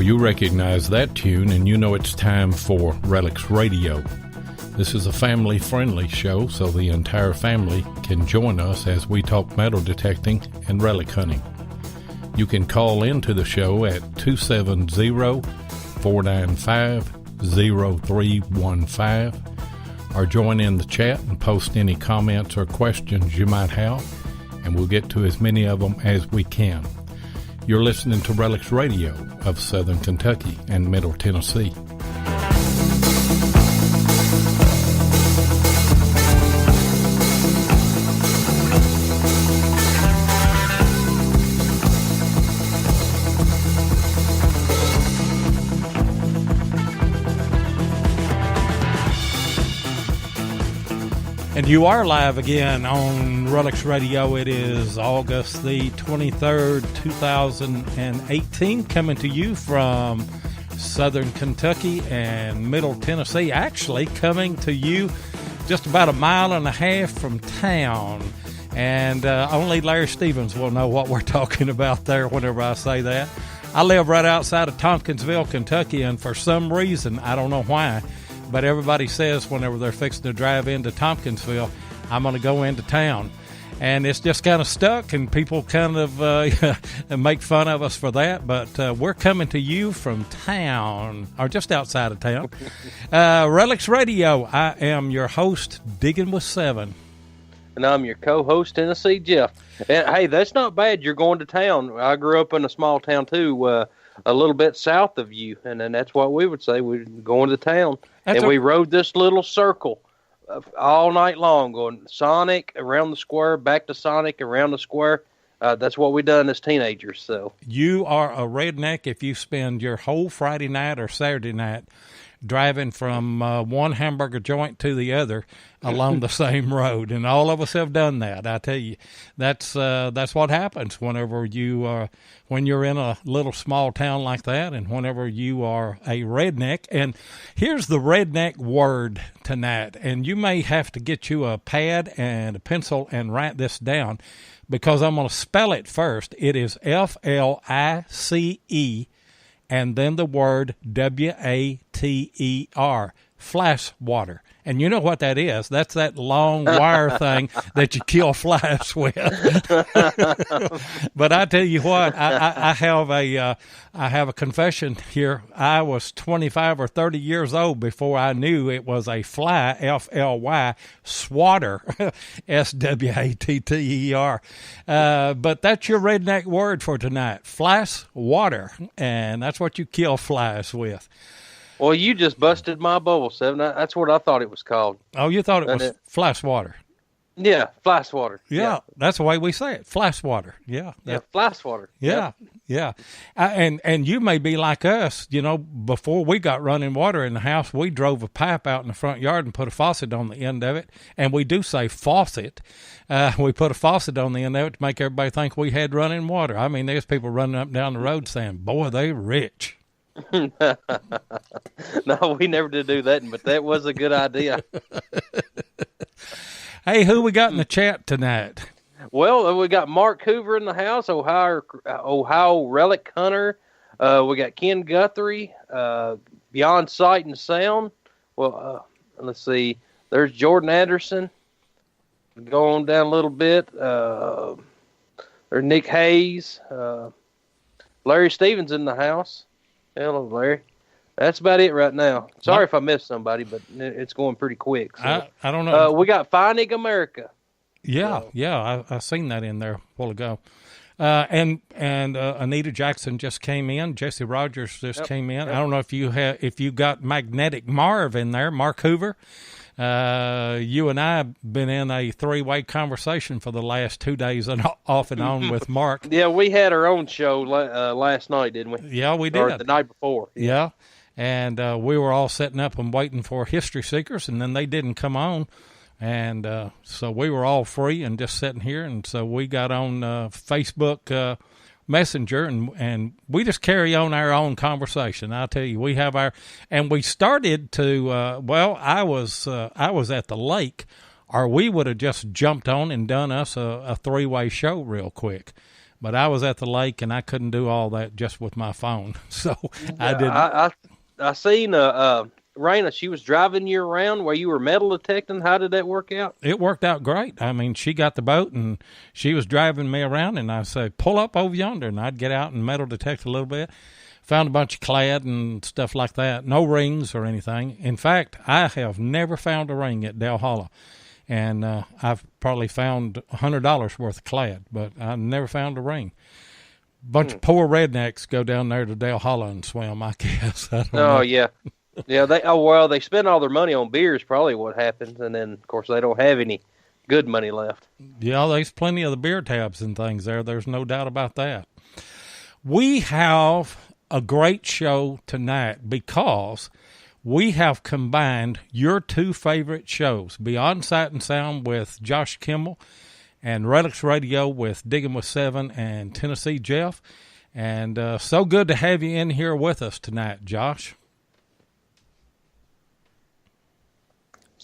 You recognize that tune, and you know it's time for Relics Radio. This is a family-friendly show, so the entire family can join us as we talk metal detecting and relic hunting. You can call into the show at 270-495-0315 or join in the chat and post any comments or questions you might have, and we'll get to as many of them as we can. You're listening to Relics Radio of Southern Kentucky and Middle Tennessee. And you are live again on Relics Radio. It is August the 23rd, 2018, coming to you from Southern Kentucky and Middle Tennessee. Actually, coming to you just about a mile and a half from town. And only Larry Stevens will know what we're talking about there whenever I say that. I live right outside of Tompkinsville, Kentucky, and for some reason, I don't know why, but everybody says whenever they're fixing to drive into Tompkinsville, I'm going to go into town. And it's just kind of stuck, and people kind of make fun of us for that. But we're coming to you from town, or just outside of town. Relics Radio, I am your host, Digging with Seven. And I'm your co-host, Tennessee Jeff. And, hey, that's not bad. You're going to town. I grew up in a small town, too, a little bit south of you. And then that's what we would say. We're going to town. We rode this little circle all night long, going Sonic, around the square, back to Sonic, around the square. That's what we done as teenagers. So you are a redneck if you spend your whole Friday night or Saturday night driving from one hamburger joint to the other along the same road, and all of us have done that. I tell you, that's what happens whenever when you're in a little small town like that, and whenever you are a redneck. And here's the redneck word tonight, and you may have to get you a pad and a pencil and write this down, because I'm going to spell it first. It is F-L-I-C-E, and then the word W-A-T-E-R, flash water. And you know what that is. That's that long wire thing that you kill flies with. But I tell you what, I have a confession here. I was 25 or 30 years old before I knew it was a fly, F-L-Y, swatter, S-W-A-T-T-E-R. But that's your redneck word for tonight, flash water. And that's what you kill flies with. Well, you just busted my bubble, Seven. That's what I thought it was called. Oh, you thought it was flash water? Yeah, flash water. Yeah, that's the way we say it, flash water. Yeah, flash water. Yeah. And you may be like us. You know, before we got running water in the house, we drove a pipe out in the front yard and put a faucet on the end of it. And we do say faucet. We put a faucet on the end of it to make everybody think we had running water. I mean, there's people running up and down the road saying, boy, they rich. No, we never did do that, but that was a good idea. Hey, who we got in the chat tonight? Well, we got Mark Hoover in the house, Ohio Relic Hunter. We got Ken Guthrie, Beyond Sight and Sound. Well, let's see. There's Jordan Anderson. Go on down a little bit. There's Nick Hayes. Larry Stevens in the house. Hello, Larry. That's about it right now. Sorry if I missed somebody, but it's going pretty quick. So. I don't know. We got Finding America. Yeah, I seen that in there a while ago. And Anita Jackson just came in. Jesse Rogers just came in. Yep. I don't know if you got Magnetic Marv in there, Mark Hoover. You and I have been in a three-way conversation for the last 2 days and off and on with Mark. Yeah, we had our own show last night, didn't we? Yeah, we did. Or the night before. Yeah. And we were all setting up and waiting for History Seekers, and then they didn't come on. And so we were all free and just sitting here. And so we got on Facebook Messenger, and we just carry on our own conversation. I'll tell you, we have and we started to, I was at the lake, or we would have just jumped on and done us a three-way show real quick. But I was at the lake, and I couldn't do all that just with my phone. So I didn't. I seen Raina, she was driving you around where you were metal detecting. How did that work out? It worked out great. I mean, she got the boat, and she was driving me around, and I said, pull up over yonder, and I'd get out and metal detect a little bit. Found a bunch of clad and stuff like that. No rings or anything. In fact, I have never found a ring at Dale Hollow, and I've probably found $100 worth of clad, but I never found a ring. Bunch of poor rednecks go down there to Dale Hollow and swim, I guess. I don't know. Yeah. Yeah, they spend all their money on beers, probably what happens, and then, of course, they don't have any good money left. Yeah, there's plenty of the beer tabs and things there. There's no doubt about that. We have a great show tonight because we have combined your two favorite shows, Beyond Sight and Sound with Josh Kimmel and Relics Radio with Digging with Seven and Tennessee Jeff. And so good to have you in here with us tonight, Josh.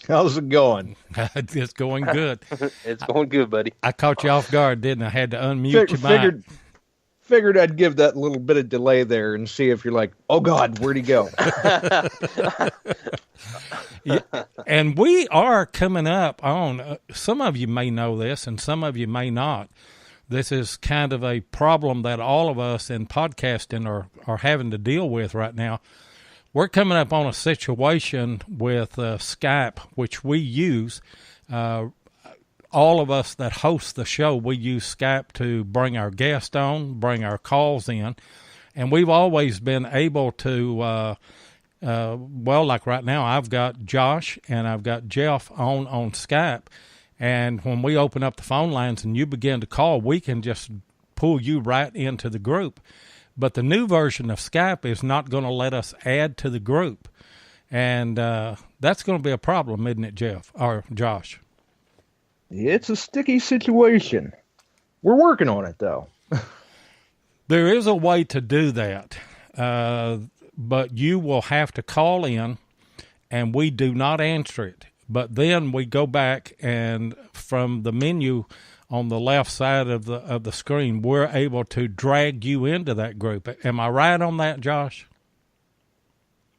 How's it going? It's going good. It's going good, buddy. I caught you off guard, didn't I? had to unmute your mic. Figured I'd give that little bit of delay there and see if you're like, oh, God, where'd he go? Yeah, and we are coming up on, some of you may know this and some of you may not. This is kind of a problem that all of us in podcasting are having to deal with right now. We're coming up on a situation with Skype, which we use. All of us that host the show, we use Skype to bring our guests on, bring our calls in. And we've always been able to, like right now, I've got Josh and I've got Jeff on Skype. And when we open up the phone lines and you begin to call, we can just pull you right into the group. But the new version of Skype is not going to let us add to the group. And that's going to be a problem, isn't it, Jeff or Josh? It's a sticky situation. We're working on it, though. There is a way to do that, but you will have to call in, and we do not answer it. But then we go back, and from the menu on the left side of the screen, we're able to drag you into that group. Am I right on that, Josh?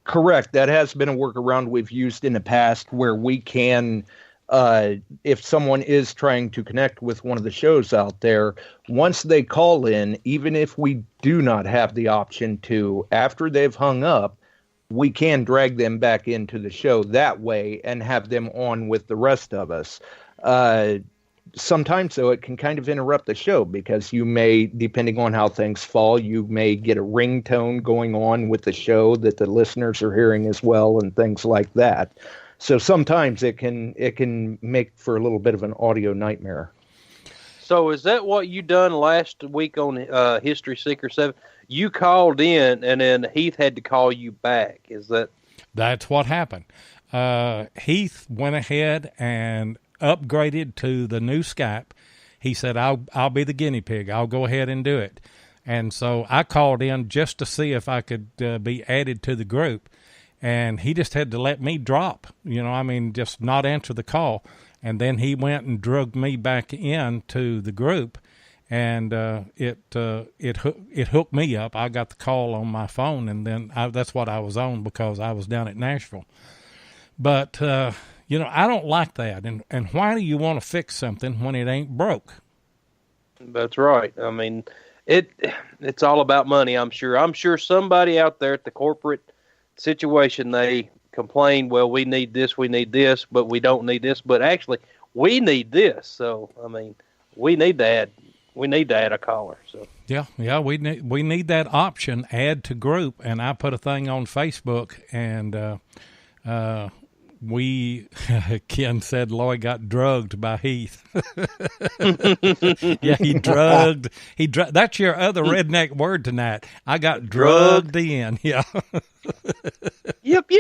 Correct. That has been a workaround we've used in the past where we can, if someone is trying to connect with one of the shows out there, once they call in, even if we do not have the option to, after they've hung up, we can drag them back into the show that way and have them on with the rest of us. Sometimes, though, it can kind of interrupt the show because you may, depending on how things fall, you may get a ringtone going on with the show that the listeners are hearing as well and things like that. So sometimes it can make for a little bit of an audio nightmare. So is that what you done last week on History Seeker 7? You called in, and then Heath had to call you back. Is that? That's what happened. Heath went ahead and upgraded to the new Skype. He said, I'll be the guinea pig. I'll go ahead and do it. And so I called in just to see if I could be added to the group. And he just had to let me drop, just not answer the call. And then he went and drugged me back into the group. And it hooked me up. I got the call on my phone, and then that's what I was on because I was down at Nashville. But, I don't like that. And why do you want to fix something when it ain't broke? That's right. I mean, it's all about money, I'm sure. I'm sure somebody out there at the corporate situation, they complain, well, we need this, but we don't need this. But actually, we need this. So, I mean, we need to add a caller. So yeah, we need that option, add to group, and I put a thing on Facebook, and Ken said Lloyd got drugged by Heath. Yeah, he drugged. That's your other redneck word tonight. I got drugged in. Yeah. Yep.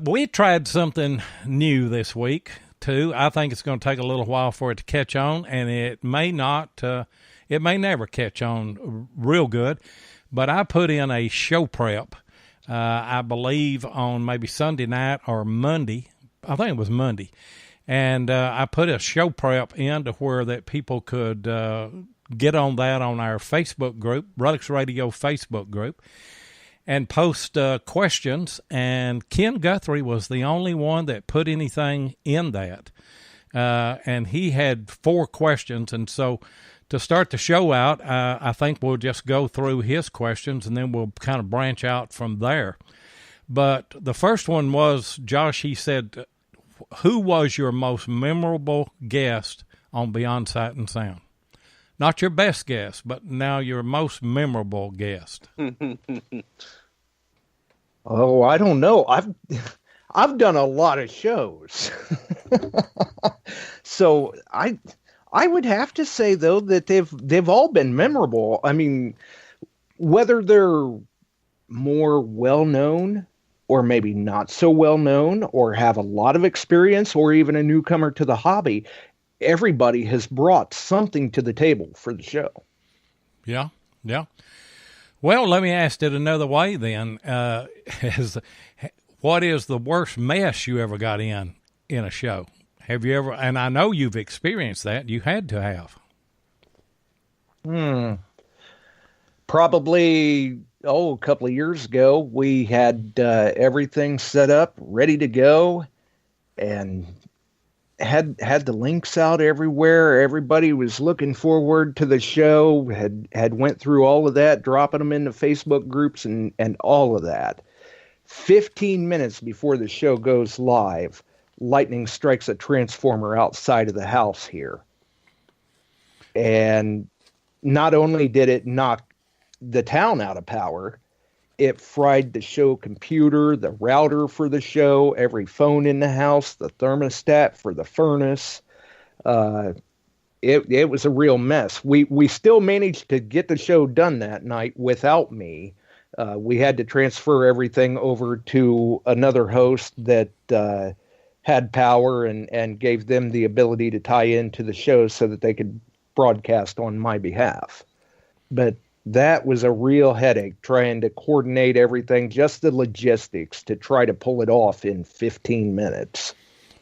We tried something new this week too. I think it's going to take a little while for it to catch on, and it may not. It may never catch on real good. But I put in a show prep. I believe on maybe Sunday night or Monday. I think it was Monday. And I put a show prep in to where that people could get on that on our Facebook group, Ruddix Radio Facebook group, and post questions. And Ken Guthrie was the only one that put anything in that. And he had 4 questions. And so to start the show out, I think we'll just go through his questions, and then we'll kind of branch out from there. But the first one was, Josh, he said, who was your most memorable guest on Beyond Sight and Sound? Not your best guest, but now your most memorable guest. Oh, I don't know. I've done a lot of shows. So I would have to say, though, that they've all been memorable. I mean, whether they're more well-known or maybe not so well-known or have a lot of experience or even a newcomer to the hobby, everybody has brought something to the table for the show. Yeah. Well, let me ask it another way then. What is the worst mess you ever got in a show? Have you ever, and I know you've experienced that, you had to have. Probably, a couple of years ago, we had everything set up, ready to go, and had the links out everywhere. Everybody was looking forward to the show, had went through all of that, dropping them into Facebook groups and all of that. 15 minutes before the show goes live, lightning strikes a transformer outside of the house here. And not only did it knock the town out of power, it fried the show computer, the router for the show, every phone in the house, the thermostat for the furnace. It was a real mess. We still managed to get the show done that night without me. We had to transfer everything over to another host that had power and gave them the ability to tie into the show so that they could broadcast on my behalf. But that was a real headache, trying to coordinate everything, just the logistics to try to pull it off in 15 minutes.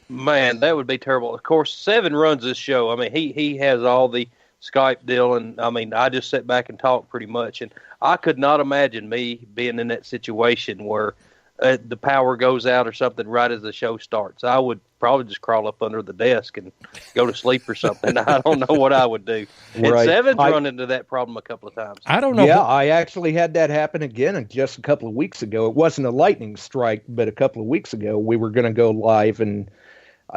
Man, that would be terrible. Of course, Seven runs this show. I mean, he has all the Skype deal, and I mean, I just sit back and talk pretty much. And I could not imagine me being in that situation where the power goes out or something right as the show starts. I would probably just crawl up under the desk and go to sleep or something. I don't know what I would do. And Right. Seven's run into that problem a couple of times. I don't know. Yeah, I actually had that happen again just a couple of weeks ago. It wasn't a lightning strike, but a couple of weeks ago we were going to go live, and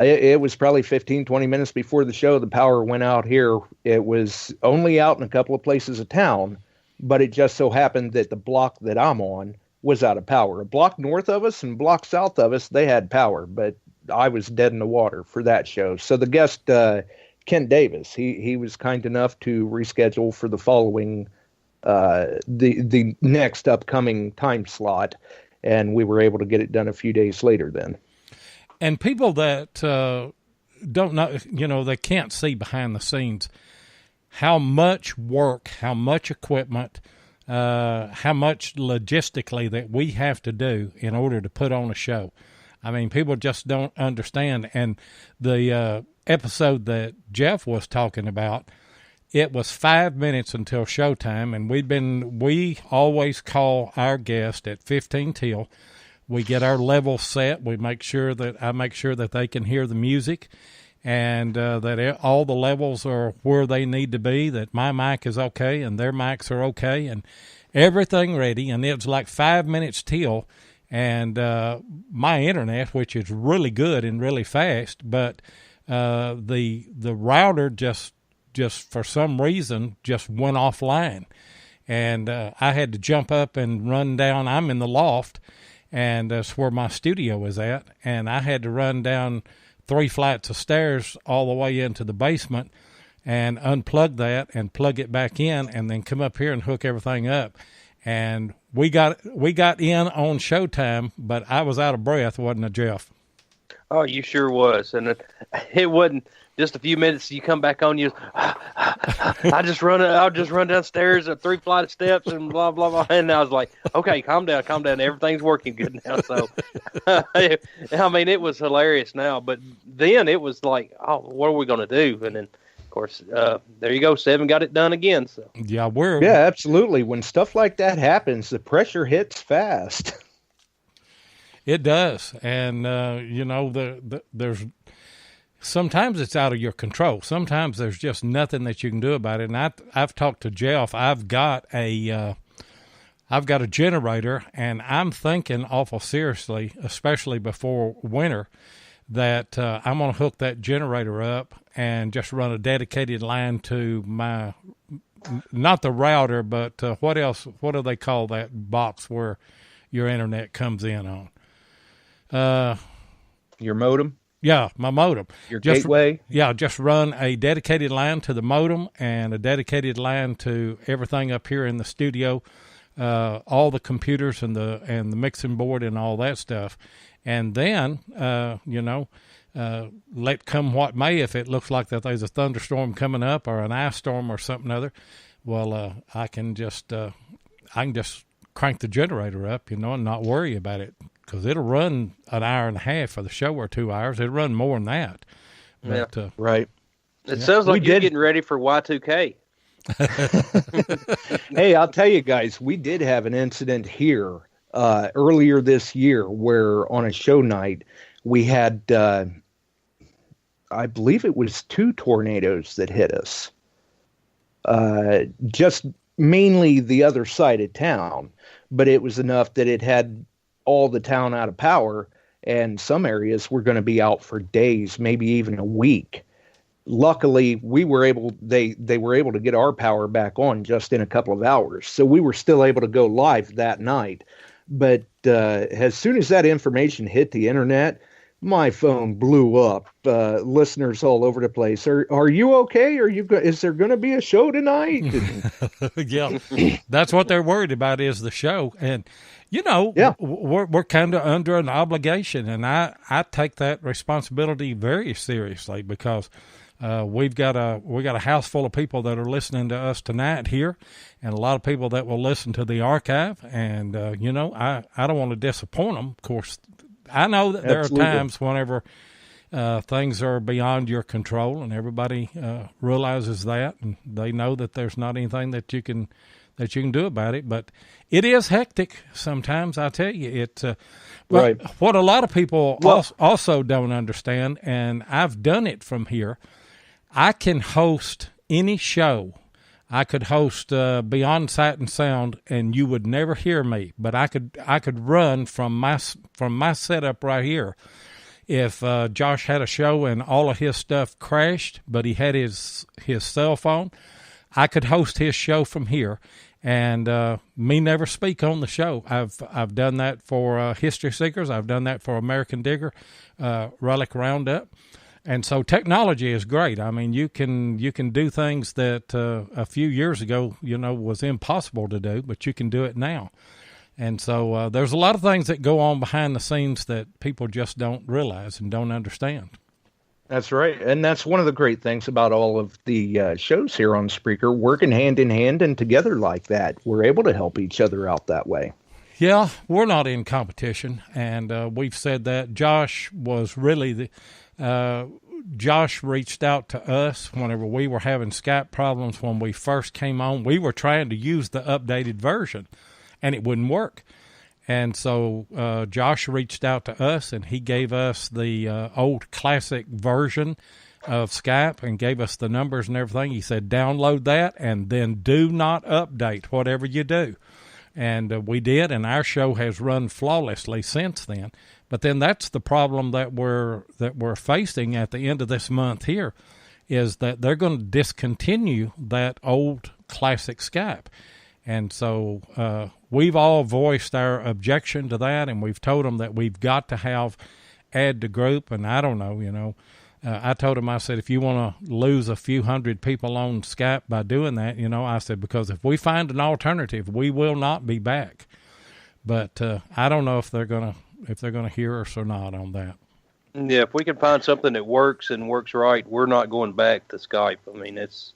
it was probably 15, 20 minutes before the show. The power went out here. It was only out in a couple of places of town, but it just so happened that the block that I'm on was out of power. A block north of us and a block south of us, they had power, but I was dead in the water for that show. So the guest, Kent Davis, he was kind enough to reschedule for the following, the next upcoming time slot, and we were able to get it done a few days later then. And people that don't know, they can't see behind the scenes how much work, how much equipment, how much logistically that we have to do in order to put on a show. I mean, people just don't understand. And the episode that Jeff was talking about, it was 5 minutes until showtime, and we always call our guest at 15 till. We get our level set. I make sure that they can hear the music, and that all the levels are where they need to be, that my mic is okay and their mics are okay and everything ready. And it was like 5 minutes till, and my internet, which is really good and really fast, but the router just for some reason just went offline, and I had to jump up and run down. I'm in the loft, and that's where my studio is at. And I had to run down 3 flights of stairs all the way into the basement and unplug that and plug it back in, and then come up here and hook everything up. And we got in on showtime, but I was out of breath, wasn't I, Jeff? Oh, you sure was. And it wasn't just a few minutes. You come back on, I'll just run downstairs at 3 flight of steps and blah, blah, blah. And I was like, okay, calm down. Everything's working good now. So, I mean, it was hilarious now. But then it was like, oh, what are we going to do? And then, of course, there you go. 7 got it done again. So yeah, absolutely. When stuff like that happens, the pressure hits fast. It does, and there's sometimes it's out of your control. Sometimes there's just nothing that you can do about it. And I've talked to Jeff. I've got a generator, and I'm thinking awful seriously, especially before winter, that I'm going to hook that generator up and just run a dedicated line to my, not the router, but what else? What do they call that box where your internet comes in on? Your modem? Yeah, my modem. Your gateway? Yeah, just run a dedicated line to the modem and a dedicated line to everything up here in the studio, all the computers and the mixing board and all that stuff. And then, let come what may, if it looks like that there's a thunderstorm coming up or an ice storm or something other, well, I can just crank the generator up, and not worry about it. Because it'll run an hour and a half for the show or 2 hours. It'll run more than that. But, yeah. Right. It sounds like you're getting ready for Y2K. Hey, I'll tell you guys, we did have an incident here earlier this year where on a show night we had, I believe it was 2 tornadoes that hit us. Just mainly the other side of town. But it was enough that it had all the town out of power, and some areas were going to be out for days, maybe even a week. Luckily, they were able to get our power back on just in a couple of hours. So we were still able to go live that night. But as soon as that information hit the internet, my phone blew up. Listeners all over the place. Are you okay? Is there going to be a show tonight? Yeah, that's what they're worried about is the show. And we're kind of under an obligation, and I take that responsibility very seriously because we got a house full of people that are listening to us tonight here, and a lot of people that will listen to the archive. And I don't want to disappoint them. Of course, I know that there Absolutely. Are times whenever things are beyond your control, and everybody realizes that, and they know that there's not anything that you can do about it. But it is hectic sometimes, I tell you. Right. What a lot of people also don't understand, and I've done it from here, I can host any show. I could host Beyond Sight and Sound, and you would never hear me. But I could run from my setup right here. If Josh had a show and all of his stuff crashed, but he had his cell phone, I could host his show from here, and me never speak on the show. I've done that for History Seekers. I've done that for American Digger, Relic Roundup. And so technology is great. I mean, you can do things that a few years ago, was impossible to do, but you can do it now. And so there's a lot of things that go on behind the scenes that people just don't realize and don't understand. That's right. And that's one of the great things about all of the shows here on Spreaker, working hand in hand and together like that. We're able to help each other out that way. Yeah, we're not in competition, and we've said that. Josh was really Josh reached out to us whenever we were having Skype problems when we first came on. We were trying to use the updated version, and it wouldn't work. And so Josh reached out to us, and he gave us the old classic version of Skype and gave us the numbers and everything. He said, download that, and then do not update whatever you do. And we did, and our show has run flawlessly since then. But then that's the problem that we're facing at the end of this month here, is that they're going to discontinue that old classic Skype. And so we've all voiced our objection to that, and we've told them that we've got to add to group. And I don't know, I told him, I said, if you want to lose a few hundred people on Skype by doing that, I said, because if we find an alternative, we will not be back. But I don't know if they're gonna hear us or not on that. Yeah, if we can find something that works and works right, we're not going back to Skype. I mean, that's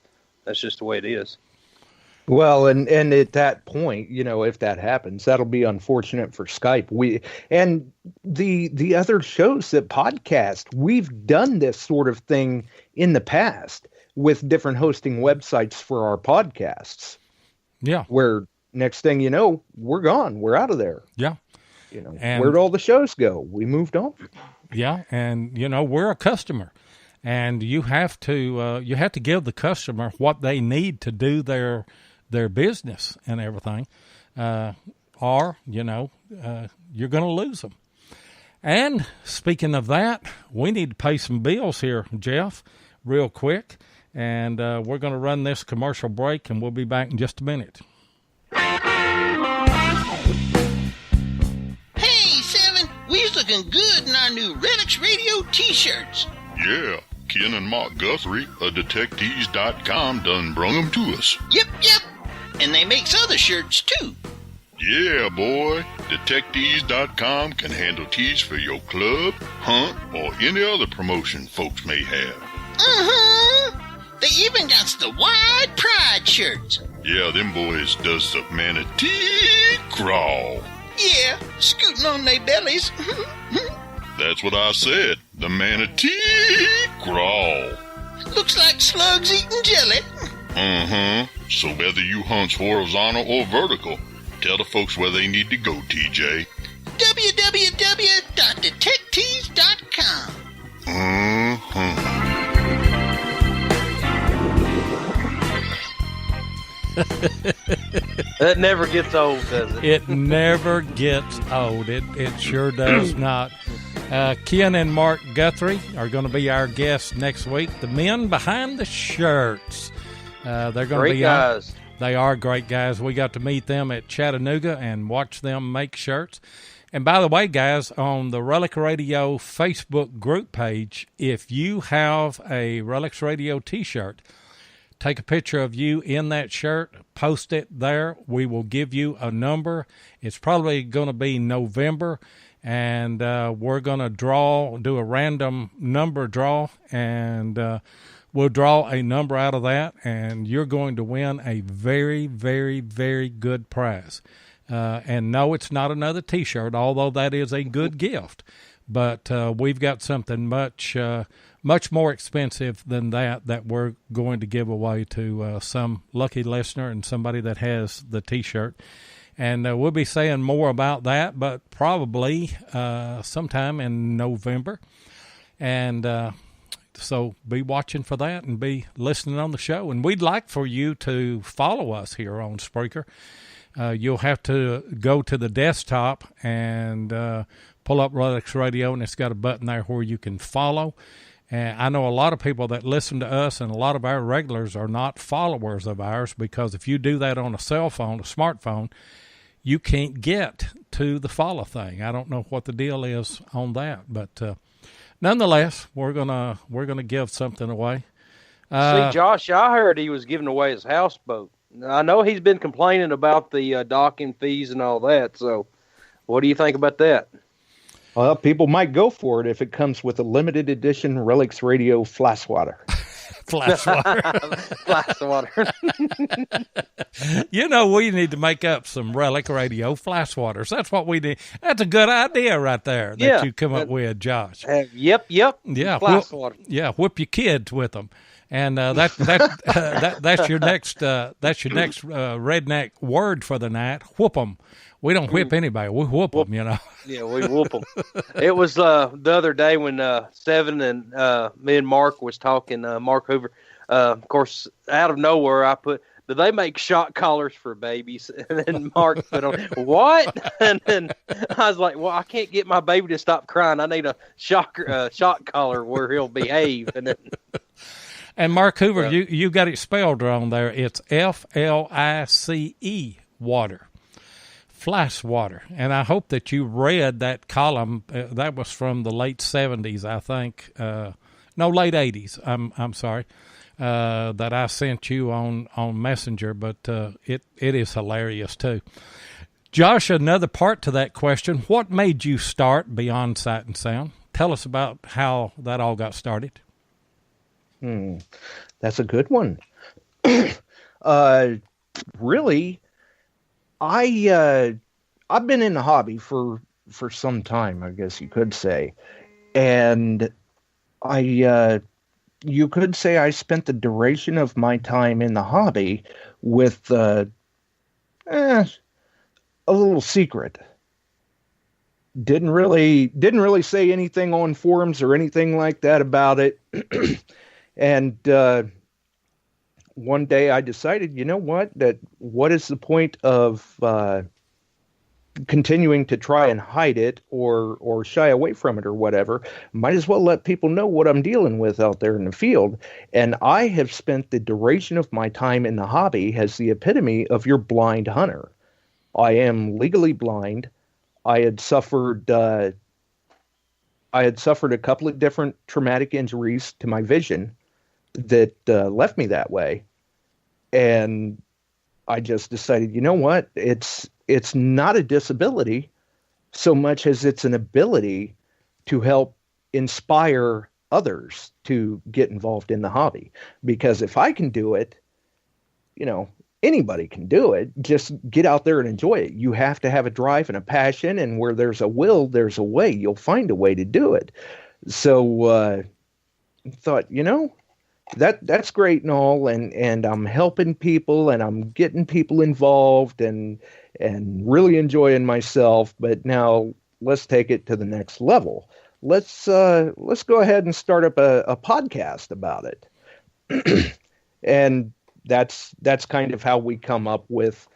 just the way it is. Well, and at that point, if that happens, that'll be unfortunate for Skype. And the other shows that podcast, we've done this sort of thing in the past with different hosting websites for our podcasts. Yeah. Where next thing you know, we're gone. We're out of there. Yeah. And where'd all the shows go? We moved on. Yeah, and we're a customer, and you have to give the customer what they need to do their business and everything, or you're going to lose them. And speaking of that, we need to pay some bills here, Jeff, real quick, and we're going to run this commercial break, and we'll be back in just a minute. We's looking good in our new Relics Radio t-shirts. Yeah, Ken and Mark Guthrie of Detectives.com done brung them to us. Yep. And they makes other shirts, too. Yeah, boy. Detectives.com can handle tees for your club, hunt, or any other promotion folks may have. Uh-huh. They even got the Wide Pride shirts. Yeah, them boys does the manatee crawl. Yeah, scooting on their bellies. That's what I said. The manatee crawl. Looks like slugs eating jelly. Uh-huh. So whether you hunt horizontal or vertical, tell the folks where they need to go, TJ. www.detectives.com. Uh-huh. That never gets old, does it? It never gets old. It sure does not. Ken and Mark Guthrie are going to be our guests next week. The men behind the shirts. They're going to be great guys. They are great guys. We got to meet them at Chattanooga and watch them make shirts. And by the way, guys, on the Relic Radio Facebook group page, if you have a Relics Radio t-shirt, take a picture of you in that shirt, post it there. We will give you a number. It's probably going to be November, and we're going to do a random number draw, and we'll draw a number out of that, and you're going to win a very, very, very good prize. And no, it's not another T-shirt, although that is a good gift. But we've got something much more expensive than that we're going to give away to some lucky listener and somebody that has the T-shirt. And we'll be saying more about that, but probably sometime in November. And so be watching for that and be listening on the show. And we'd like for you to follow us here on Spreaker. You'll have to go to the desktop and pull up Relics Radio, and it's got a button there where you can follow. And I know a lot of people that listen to us, and a lot of our regulars are not followers of ours, because if you do that on a cell phone, a smartphone, you can't get to the follow thing. I don't know what the deal is on that, but nonetheless, we're gonna give something away. See, Josh, I heard he was giving away his houseboat. I know he's been complaining about the docking fees and all that. So, what do you think about that? Well, people might go for it if it comes with a limited edition Relics Radio flash water. Flash water. Flash water. We need to make up some Relic Radio flash waters. That's what we need. That's a good idea right there that you come up with, Josh. Yep. Yeah, flash water. Yeah, whip your kids with them. And that's your next redneck word for the night. Whoop them. We don't whip anybody. We whoop them, Yeah, we whoop them. It was the other day when Seven and me and Mark was talking. Mark Hoover, of course, out of nowhere, I put, "Do they make shock collars for babies?" And then Mark put on, "What?" And then I was like, "Well, I can't get my baby to stop crying. I need a shock collar where he'll behave." And then. And Mark Hoover, you got it spelled wrong there. It's FLICE water. fly swatter. And I hope that you read that column. That was from the late 70s, I think. No, late 80s. I'm sorry. That I sent you on Messenger, but it is hilarious too. Josh, another part to that question: what made you start Beyond Sight and Sound? Tell us about how that all got started. That's a good one. Really, I've been in the hobby for some time, I guess you could say, and you could say I spent the duration of my time in the hobby with a little secret. Didn't really say anything on forums or anything like that about it. And one day I decided, you know what is the point of continuing to try and hide it or shy away from it or whatever? Might as well let people know what I'm dealing with out there in the field. And I have spent the duration of my time in the hobby as the epitome of your blind hunter. I am legally blind. I had suffered a couple of different traumatic injuries to my vision that left me that way. And I just decided, you know what? It's not a disability so much as it's an ability to help inspire others to get involved in the hobby. Because if I can do it, anybody can do it. Just get out there and enjoy it. You have to have a drive and a passion, and where there's a will, there's a way. You'll find a way to do it. So I thought, that's great and all, and I'm helping people and I'm getting people involved and really enjoying myself. But now let's take it to the next level. Let's go ahead and start up a podcast about it. And that's kind of how we come up with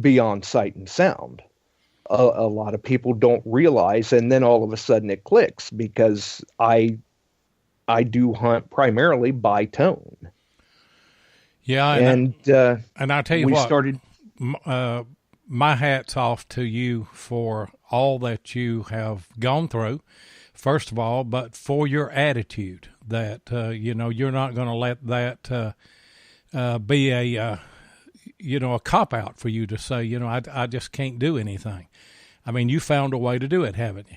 Beyond Sight and Sound. A lot of people don't realize, and then all of a sudden it clicks, because I do hunt primarily by tone. Yeah, and I'll tell you what, started. My hat's off to you for all that you have gone through, first of all, but for your attitude that you're not going to let that be a cop-out for you to say, I just can't do anything. I mean, you found a way to do it, haven't you?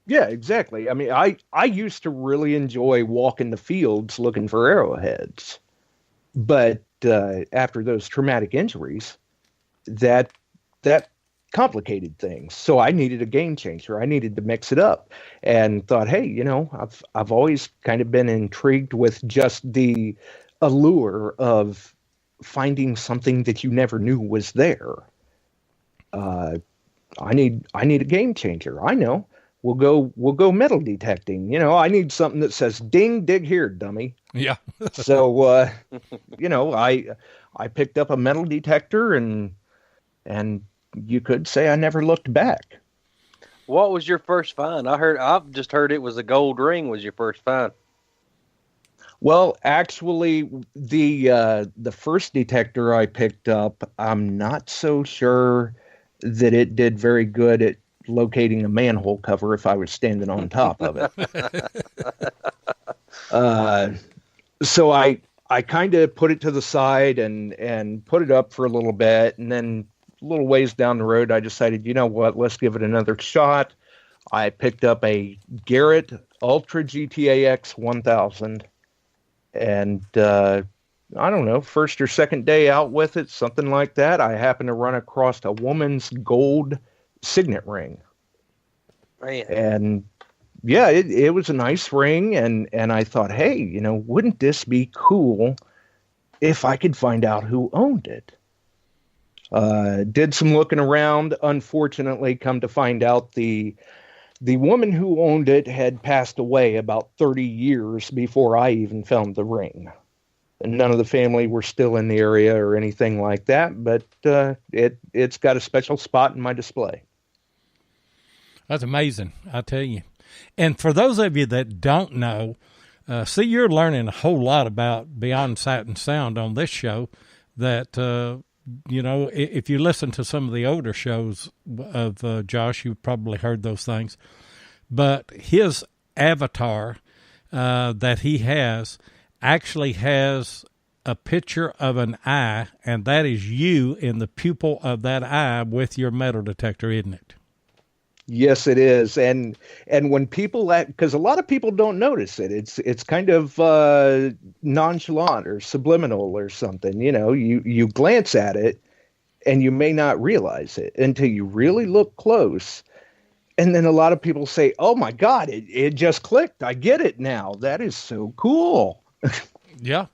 Yeah, exactly. I mean, I used to really enjoy walking the fields looking for arrowheads. But after those traumatic injuries, that complicated things. So I needed a game changer. I needed to mix it up, and thought, hey, I've always kind of been intrigued with just the allure of finding something that you never knew was there. I need a game changer. I know. We'll go metal detecting. I need something that says "ding, dig here, dummy." Yeah. So I picked up a metal detector, and you could say I never looked back. What was your first find? I've just heard it was a gold ring was your first find. Well, actually, the first detector I picked up, I'm not so sure that it did very good at locating a manhole cover if I was standing on top of it. So I kind of put it to the side and put it up for a little bit, and then a little ways down the road, I decided, you know what, let's give it another shot. I picked up a Garrett Ultra GTAX 1000. And I don't know, first or second day out with it, something like that, I happened to run across a woman's gold signet ring. Man. And yeah, it was a nice ring. And I thought, hey, wouldn't this be cool if I could find out who owned it? Did some looking around. Unfortunately, come to find out the woman who owned it had passed away about 30 years before I even found the ring. And none of the family were still in the area or anything like that, but it's got a special spot in my display. That's amazing, I tell you. And for those of you that don't know, you're learning a whole lot about Beyond Sight and Sound on this show that if you listen to some of the older shows of Josh, you've probably heard those things. But his avatar that he has actually has a picture of an eye, and that is you in the pupil of that eye with your metal detector, isn't it? Yes, it is. And when people, because a lot of people don't notice it, it's kind of nonchalant or subliminal or something. You glance at it and you may not realize it until you really look close. And then a lot of people say, "Oh my God, it just clicked. I get it now. That is so cool." Yeah.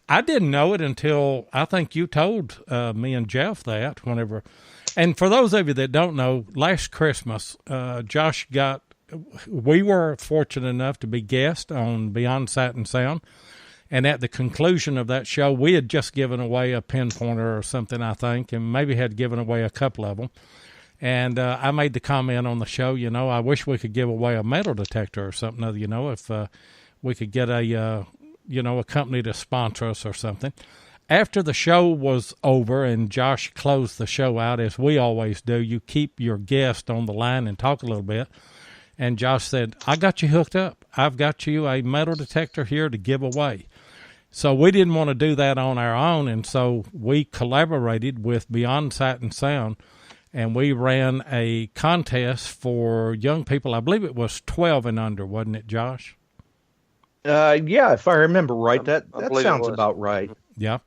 I didn't know it until I think you told me and Jeff that whenever. And for those of you that don't know, last Christmas, Josh we were fortunate enough to be guests on Beyond Sight and Sound. And at the conclusion of that show, we had just given away a pinpointer or something, I think, and maybe had given away a couple of them. And I made the comment on the show, I wish we could give away a metal detector or something, if we could get a company to sponsor us or something. After the show was over and Josh closed the show out, as we always do, you keep your guest on the line and talk a little bit. And Josh said, "I got you hooked up. I've got you a metal detector here to give away." So we didn't want to do that on our own, and so we collaborated with Beyond Sight and Sound, and we ran a contest for young people. I believe it was 12 and under, wasn't it, Josh? Yeah, if I remember right, that sounds about right. Yeah.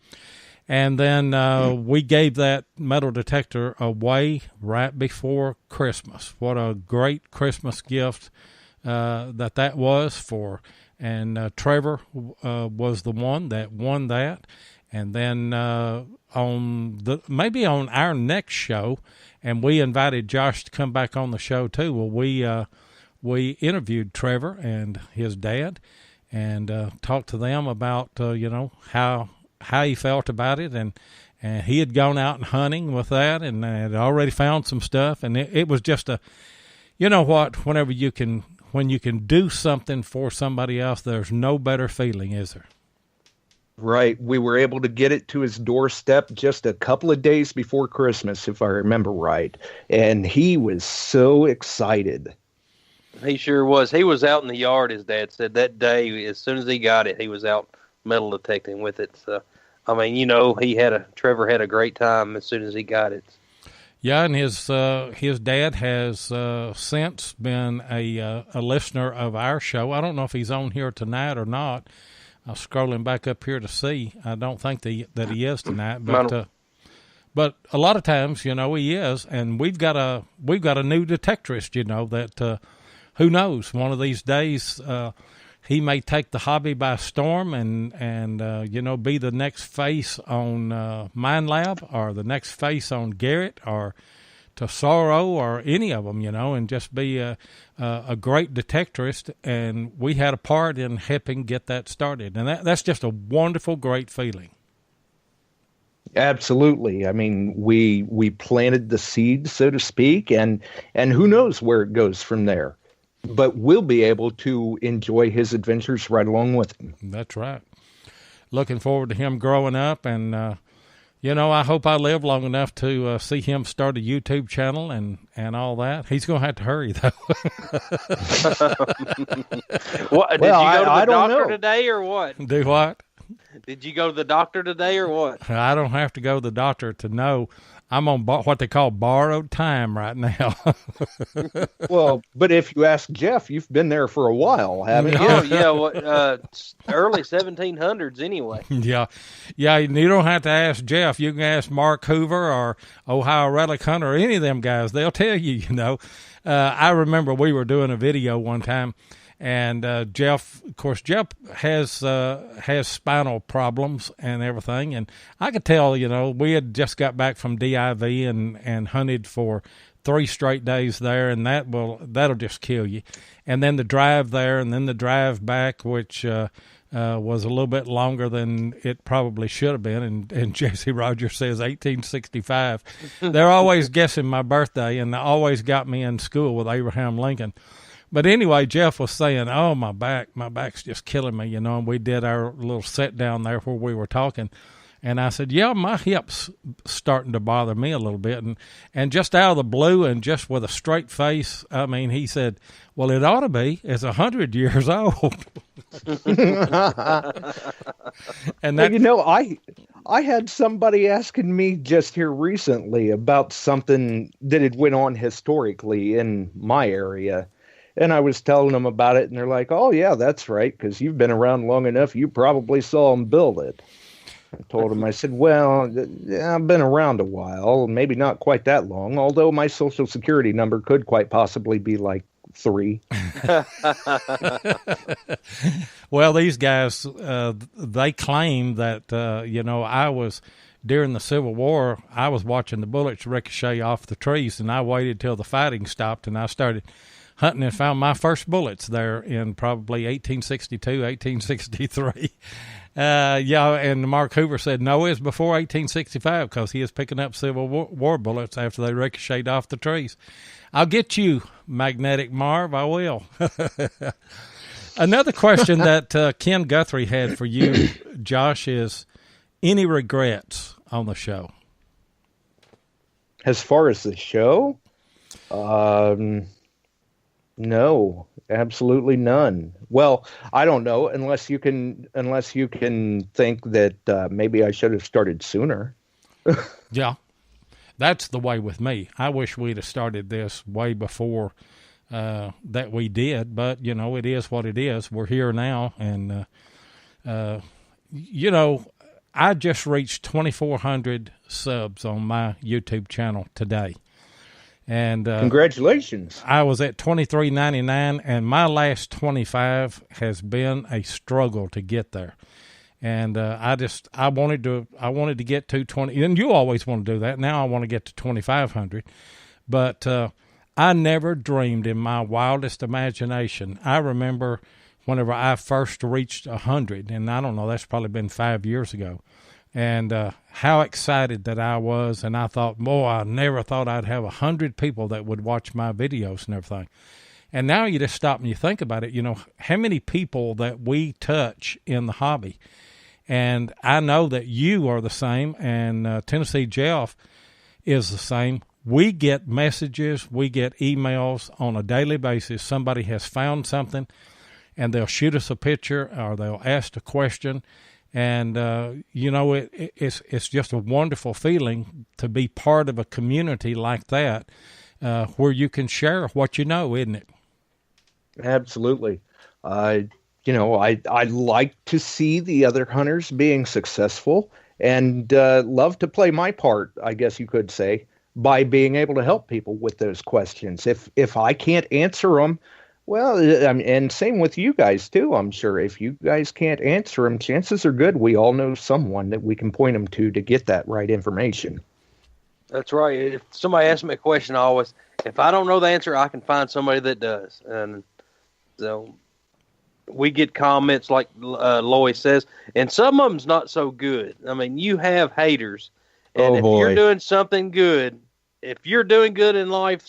And then we gave that metal detector away right before Christmas. What a great Christmas gift that was for. And Trevor was the one that won that. And then maybe on our next show, and we invited Josh to come back on the show too. Well, we interviewed Trevor and his dad and talked to them about how he felt about it, and he had gone out and hunting with that and had already found some stuff, and it was just when you can do something for somebody else, there's no better feeling, is there? Right. We were able to get it to his doorstep just a couple of days before Christmas, if I remember right, and he was so excited. He sure was. He was out in the yard, his dad said, that day. As soon as he got it, he was out metal detecting with it. So, I mean, Trevor had a great time as soon as he got it. Yeah, and his dad has since been a listener of our show. I don't know if he's on here tonight or not. I'm scrolling back up here to see. I don't think that he is tonight, but a lot of times, he is, and we've got a new detectorist, that who knows, one of these days he may take the hobby by storm and be the next face on Mind Lab or the next face on Garrett or Tesoro or any of them, and just be a great detectorist. And we had a part in helping get that started. And that's just a wonderful, great feeling. Absolutely. I mean, we planted the seed, so to speak, and who knows where it goes from there. But we'll be able to enjoy his adventures right along with him. That's right. Looking forward to him growing up, and I hope I live long enough to see him start a YouTube channel and all that. He's going to have to hurry, though. What, did you go to the doctor today or what? Do what? Did you go to the doctor today or what? I don't have to go to the doctor to know. I'm on what they call borrowed time right now. Well, but if you ask Jeff, you've been there for a while, haven't you? Oh, yeah. Early 1700s anyway. Yeah. You don't have to ask Jeff. You can ask Mark Hoover or Ohio Relic Hunter or any of them guys. They'll tell you, I remember we were doing a video one time, and Jeff has spinal problems and everything. And I could tell, we had just got back from DIV and hunted for 3 straight days there, and that'll just kill you. And then the drive there and then the drive back, which was a little bit longer than it probably should have been. And Jesse Rogers says 1865. They're always guessing my birthday, and they always got me in school with Abraham Lincoln. But anyway, Jeff was saying, "Oh, my back's just killing me," and we did our little sit down there where we were talking. And I said, yeah, my hip's starting to bother me a little bit. And just out of the blue and just with a straight face, I mean, he said, well, it ought to be. It's 100 years old. And that, you know, I had somebody asking me just here recently about something that had went on historically in my area. And I was telling them about it, and they're like, oh, yeah, that's right, because you've been around long enough. You probably saw them build it. I told him, I said, well, yeah, I've been around a while, maybe not quite that long, although my Social Security number could quite possibly be like 3. Well, these guys, they claim that, I was, during the Civil War, I was watching the bullets ricochet off the trees, and I waited till the fighting stopped, and I started hunting and found my first bullets there in probably 1862, 1863. And Mark Hoover said, no, it was before 1865 because he was picking up Civil War bullets after they ricocheted off the trees. I'll get you, Magnetic Marv, I will. Another question that Ken Guthrie had for you, Josh, is any regrets on the show? As far as the show? No, absolutely none. Well, I don't know, unless you can think that maybe I should have started sooner. Yeah, that's the way with me. I wish we'd have started this way before that we did, but it is what it is. We're here now, and I just reached 2,400 subs on my YouTube channel today. And congratulations! I was at 23.99, and my last 25 has been a struggle to get there. And I wanted to get to 20, and you always want to do that. Now I want to get to 2,500, but I never dreamed in my wildest imagination. I remember whenever I first reached 100, and I don't know, that's probably been 5 years ago. And how excited that I was, and I thought, boy, I never thought I'd have 100 people that would watch my videos and everything. And now you just stop and you think about it, how many people that we touch in the hobby. And I know that you are the same, and Tennessee Jeff is the same. We get messages, we get emails on a daily basis. Somebody has found something, and they'll shoot us a picture or they'll ask a question. And, it's just a wonderful feeling to be part of a community like that, where you can share what you know, isn't it? Absolutely. I like to see the other hunters being successful, and love to play my part, I guess you could say, by being able to help people with those questions. If I can't answer them, well, and same with you guys, too, I'm sure. If you guys can't answer them, chances are good we all know someone that we can point them to get that right information. That's right. If somebody asks me a question, if I don't know the answer, I can find somebody that does. And so we get comments like Lois says, and some of them's not so good. I mean, you have haters. And if you're doing something good, if you're doing good in life,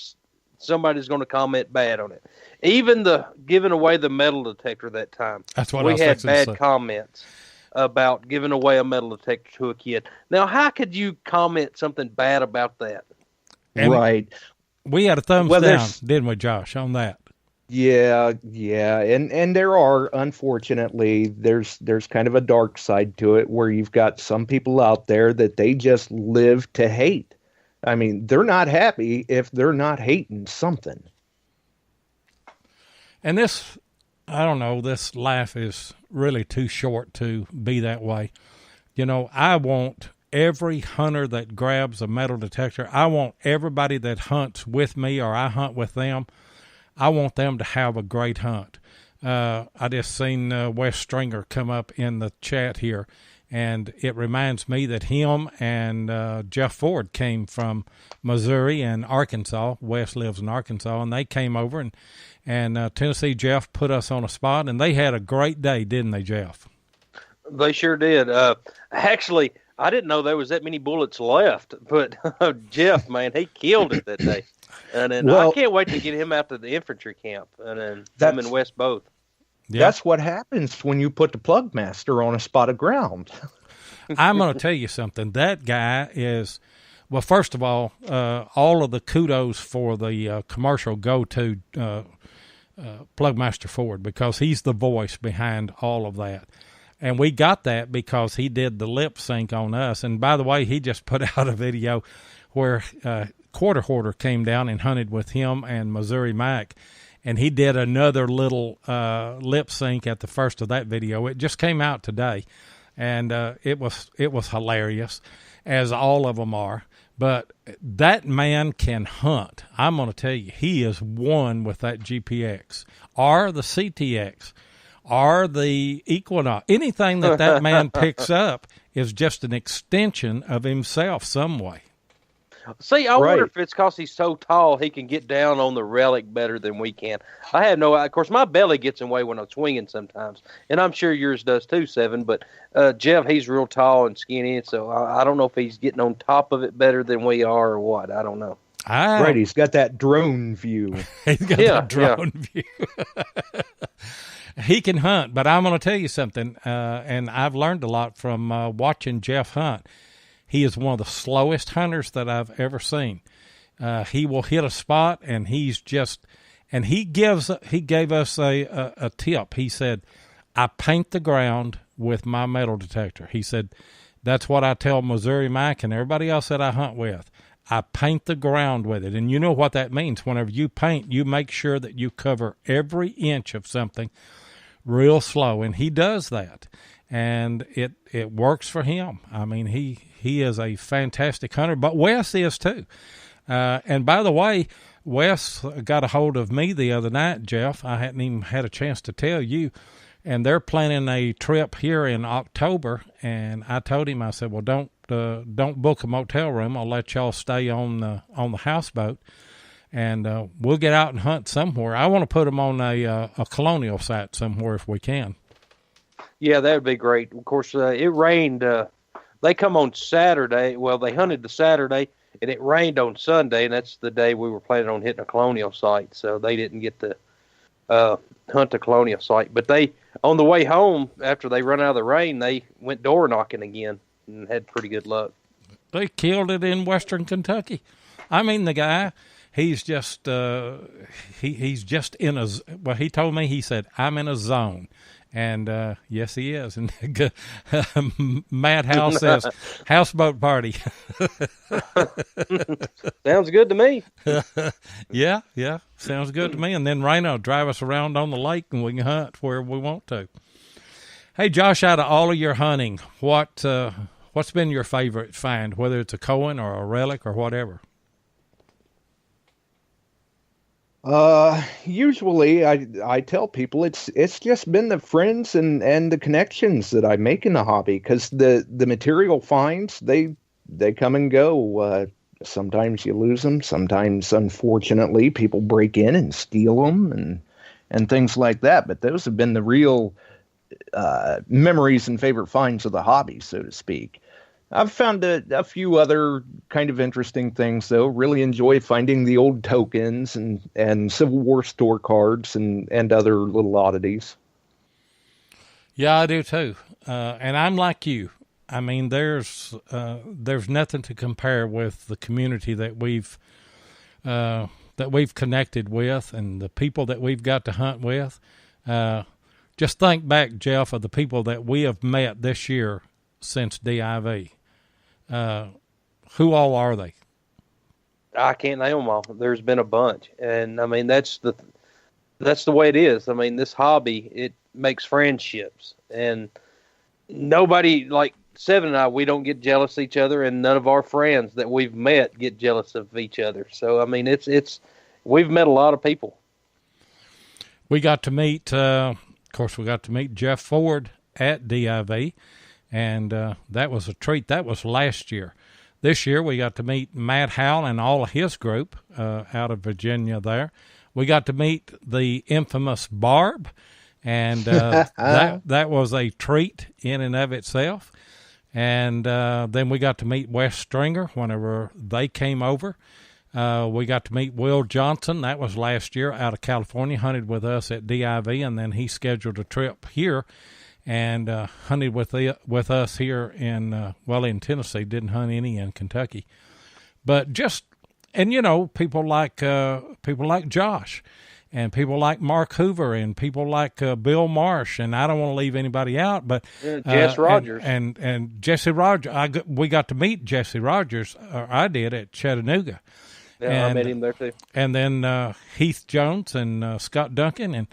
somebody's going to comment bad on it. Even the giving away the metal detector that time. That's what we had bad comments about giving away a metal detector to a kid. Now, how could you comment something bad about that? And right. We had a thumbs down, didn't we, Josh, on that? Yeah. And there are, unfortunately, there's kind of a dark side to it where you've got some people out there that they just live to hate. I mean, they're not happy if they're not hating something. And this, I don't know, this life is really too short to be that way. I want every hunter that grabs a metal detector, I want everybody that hunts with me or I hunt with them, I want them to have a great hunt. I just seen Wes Stringer come up in the chat here, and it reminds me that him and Jeff Ford came from Missouri and Arkansas. Wes lives in Arkansas, and they came over, and Tennessee Jeff put us on a spot, and they had a great day, didn't they, Jeff? They sure did. Actually, I didn't know there was that many bullets left, but Jeff, man, he killed it that day. And then I can't wait to get him out to the infantry camp, and then him and Wes both. Yeah. That's what happens when you put the plug master on a spot of ground. I'm going to tell you something. That guy is, well, first of all of the kudos for the commercial go to Plugmaster Ford, because he's the voice behind all of that. And we got that because he did the lip sync on us. And by the way, he just put out a video where Quarter Hoarder came down and hunted with him and Missouri Mac. And he did another little lip sync at the first of that video. It just came out today. And it was hilarious, as all of them are. But that man can hunt. I'm going to tell you, he is one with that GPX or the CTX or the Equinox. Anything that man picks up is just an extension of himself some way. See, I wonder if it's because he's so tall he can get down on the relic better than we can. I have no idea. Of course, my belly gets in the way when I'm swinging sometimes, and I'm sure yours does too, Seven. But Jeff, he's real tall and skinny, so I don't know if he's getting on top of it better than we are or what. I don't know. Right, he's got that drone view. He's got that drone view. He can hunt, but I'm going to tell you something, and I've learned a lot from watching Jeff hunt. He is one of the slowest hunters that I've ever seen. He will hit a spot, and he gave us a tip. He said, I paint the ground with my metal detector. He said, that's what I tell Missouri Mike and everybody else that I hunt with. I paint the ground with it. And you know what that means. Whenever you paint, you make sure that you cover every inch of something real slow. And he does that. And it works for him. I mean, he is a fantastic hunter, but Wes is too. And by the way, Wes got a hold of me the other night, Jeff. I hadn't even had a chance to tell you. And they're planning a trip here in October. And I told him, I said, well, don't book a motel room. I'll let y'all stay on the houseboat. And we'll get out and hunt somewhere. I want to put them on a colonial site somewhere if we can. Yeah, that would be great. Of course, it rained. They come on Saturday. Well, they hunted the Saturday, and it rained on Sunday, and that's the day we were planning on hitting a colonial site. So they didn't get to hunt a colonial site. But they, on the way home, after they run out of the rain, they went door knocking again and had pretty good luck. They killed it in Western Kentucky. I mean, the guy, he's just he's just in a. Well, he told me, he said, I'm in a zone. And yes, he is. And Matt House says, houseboat party. Sounds good to me. Yeah, sounds good to me. And then Raina will drive us around on the lake, and we can hunt where we want to. Hey, Josh, out of all of your hunting, what's been your favorite find, whether it's a Cohen or a relic or whatever? Usually I tell people it's just been the friends and the connections that I make in the hobby, because the material finds, they come and go. Sometimes you lose them. Sometimes, unfortunately, people break in and steal them and things like that. But those have been the real memories and favorite finds of the hobby, so to speak. I've found a few other kind of interesting things, though. Really enjoy finding the old tokens and Civil War store cards and other little oddities. Yeah, I do too. And I'm like you. I mean, there's nothing to compare with the community that we've connected with and the people that we've got to hunt with. Just think back, Jeff, of the people that we have met this year since DIV. Who all are they? I can't name them all. There's been a bunch, and I mean that's the way it is. I mean, this hobby, it makes friendships, and nobody, like Seven and I, we don't get jealous of each other, and none of our friends that we've met get jealous of each other. So I mean, we've met a lot of people. We got to meet, of course, we got to meet Jeff Ford at DIV. And that was a treat. That was last year. This year we got to meet Matt Howell and all of his group out of Virginia there. We got to meet the infamous Barb, and that was a treat in and of itself. And then we got to meet Wes Stringer whenever they came over. We got to meet Will Johnson. That was last year out of California, hunted with us at DIV, and then he scheduled a trip here. and hunted with us here in Tennessee. Didn't hunt any in Kentucky, but people like Josh, and people like Mark Hoover, and people like Bill Marsh, and I don't want to leave anybody out, but Jess Rogers and Jesse Rogers. We got to meet Jesse Rogers, or I did, at Chattanooga. Yeah, I met him there too. And then Heath Jones and Scott Duncan,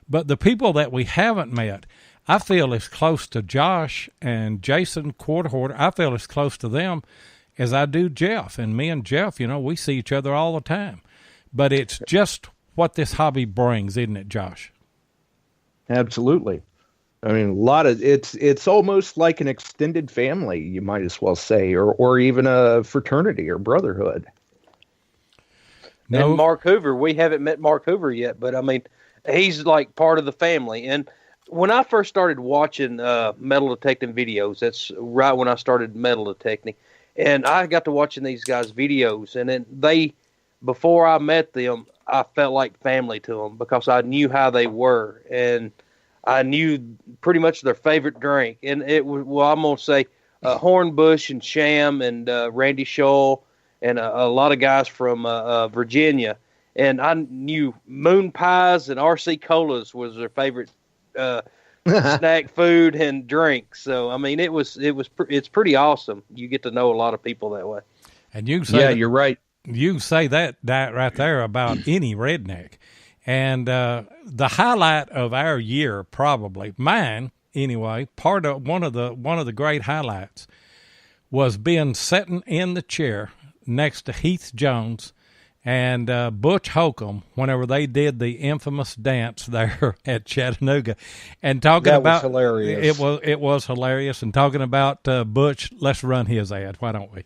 but the people that we haven't met, I feel as close to Josh and Jason Quarterhorter. I feel as close to them as I do Jeff. And me and Jeff, we see each other all the time. But it's just what this hobby brings, isn't it, Josh? Absolutely. I mean, it's almost like an extended family, you might as well say, or even a fraternity or brotherhood. No. And Mark Hoover, we haven't met Mark Hoover yet, but I mean, he's like part of the family. And when I first started watching metal detecting videos, that's right when I started metal detecting, and I got to watching these guys' videos, and then before I met them, I felt like family to them because I knew how they were, and I knew pretty much their favorite drink. And it was, I'm going to say Hornbush and Sham and Randy Scholl, and a lot of guys from Virginia. And I knew moon pies and RC colas was their favorite snack food and drink. So, I mean, it's pretty awesome. You get to know a lot of people that way. And you say, you're right. You can say that right there about any redneck. And the highlight of our year, probably mine anyway, one of the great highlights was being sitting in the chair next to Heath Jones and Butch Holcomb whenever they did the infamous dance there at Chattanooga, and talking about was hilarious. It was hilarious, and talking about Butch. Let's run his ad. Why don't we?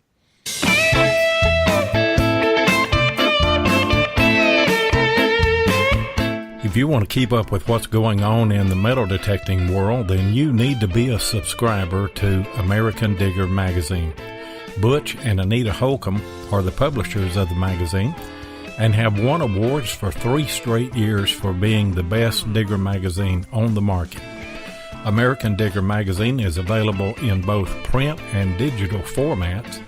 If you want to keep up with what's going on in the metal detecting world, then you need to be a subscriber to American Digger magazine. Butch and Anita Holcomb are the publishers of the magazine and have won awards for 3 straight years for being the best digger magazine on the market. American Digger magazine is available in both print and digital formats,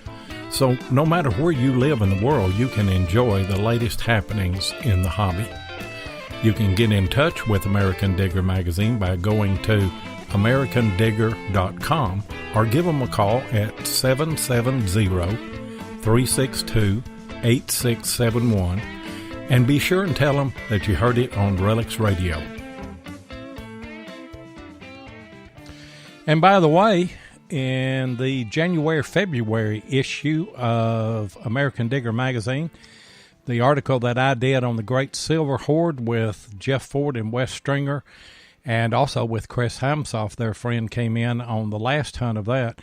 so no matter where you live in the world, you can enjoy the latest happenings in the hobby. You can get in touch with American Digger magazine by going to americandigger.com or give them a call at 770-362-8671, and be sure and tell them that you heard it on Relics Radio. And by the way, in the January-February issue of American Digger magazine, the article that I did on the Great Silver Horde with Jeff Ford and Wes Stringer, and also with Chris Hamsoff, their friend, came in on the last hunt of that.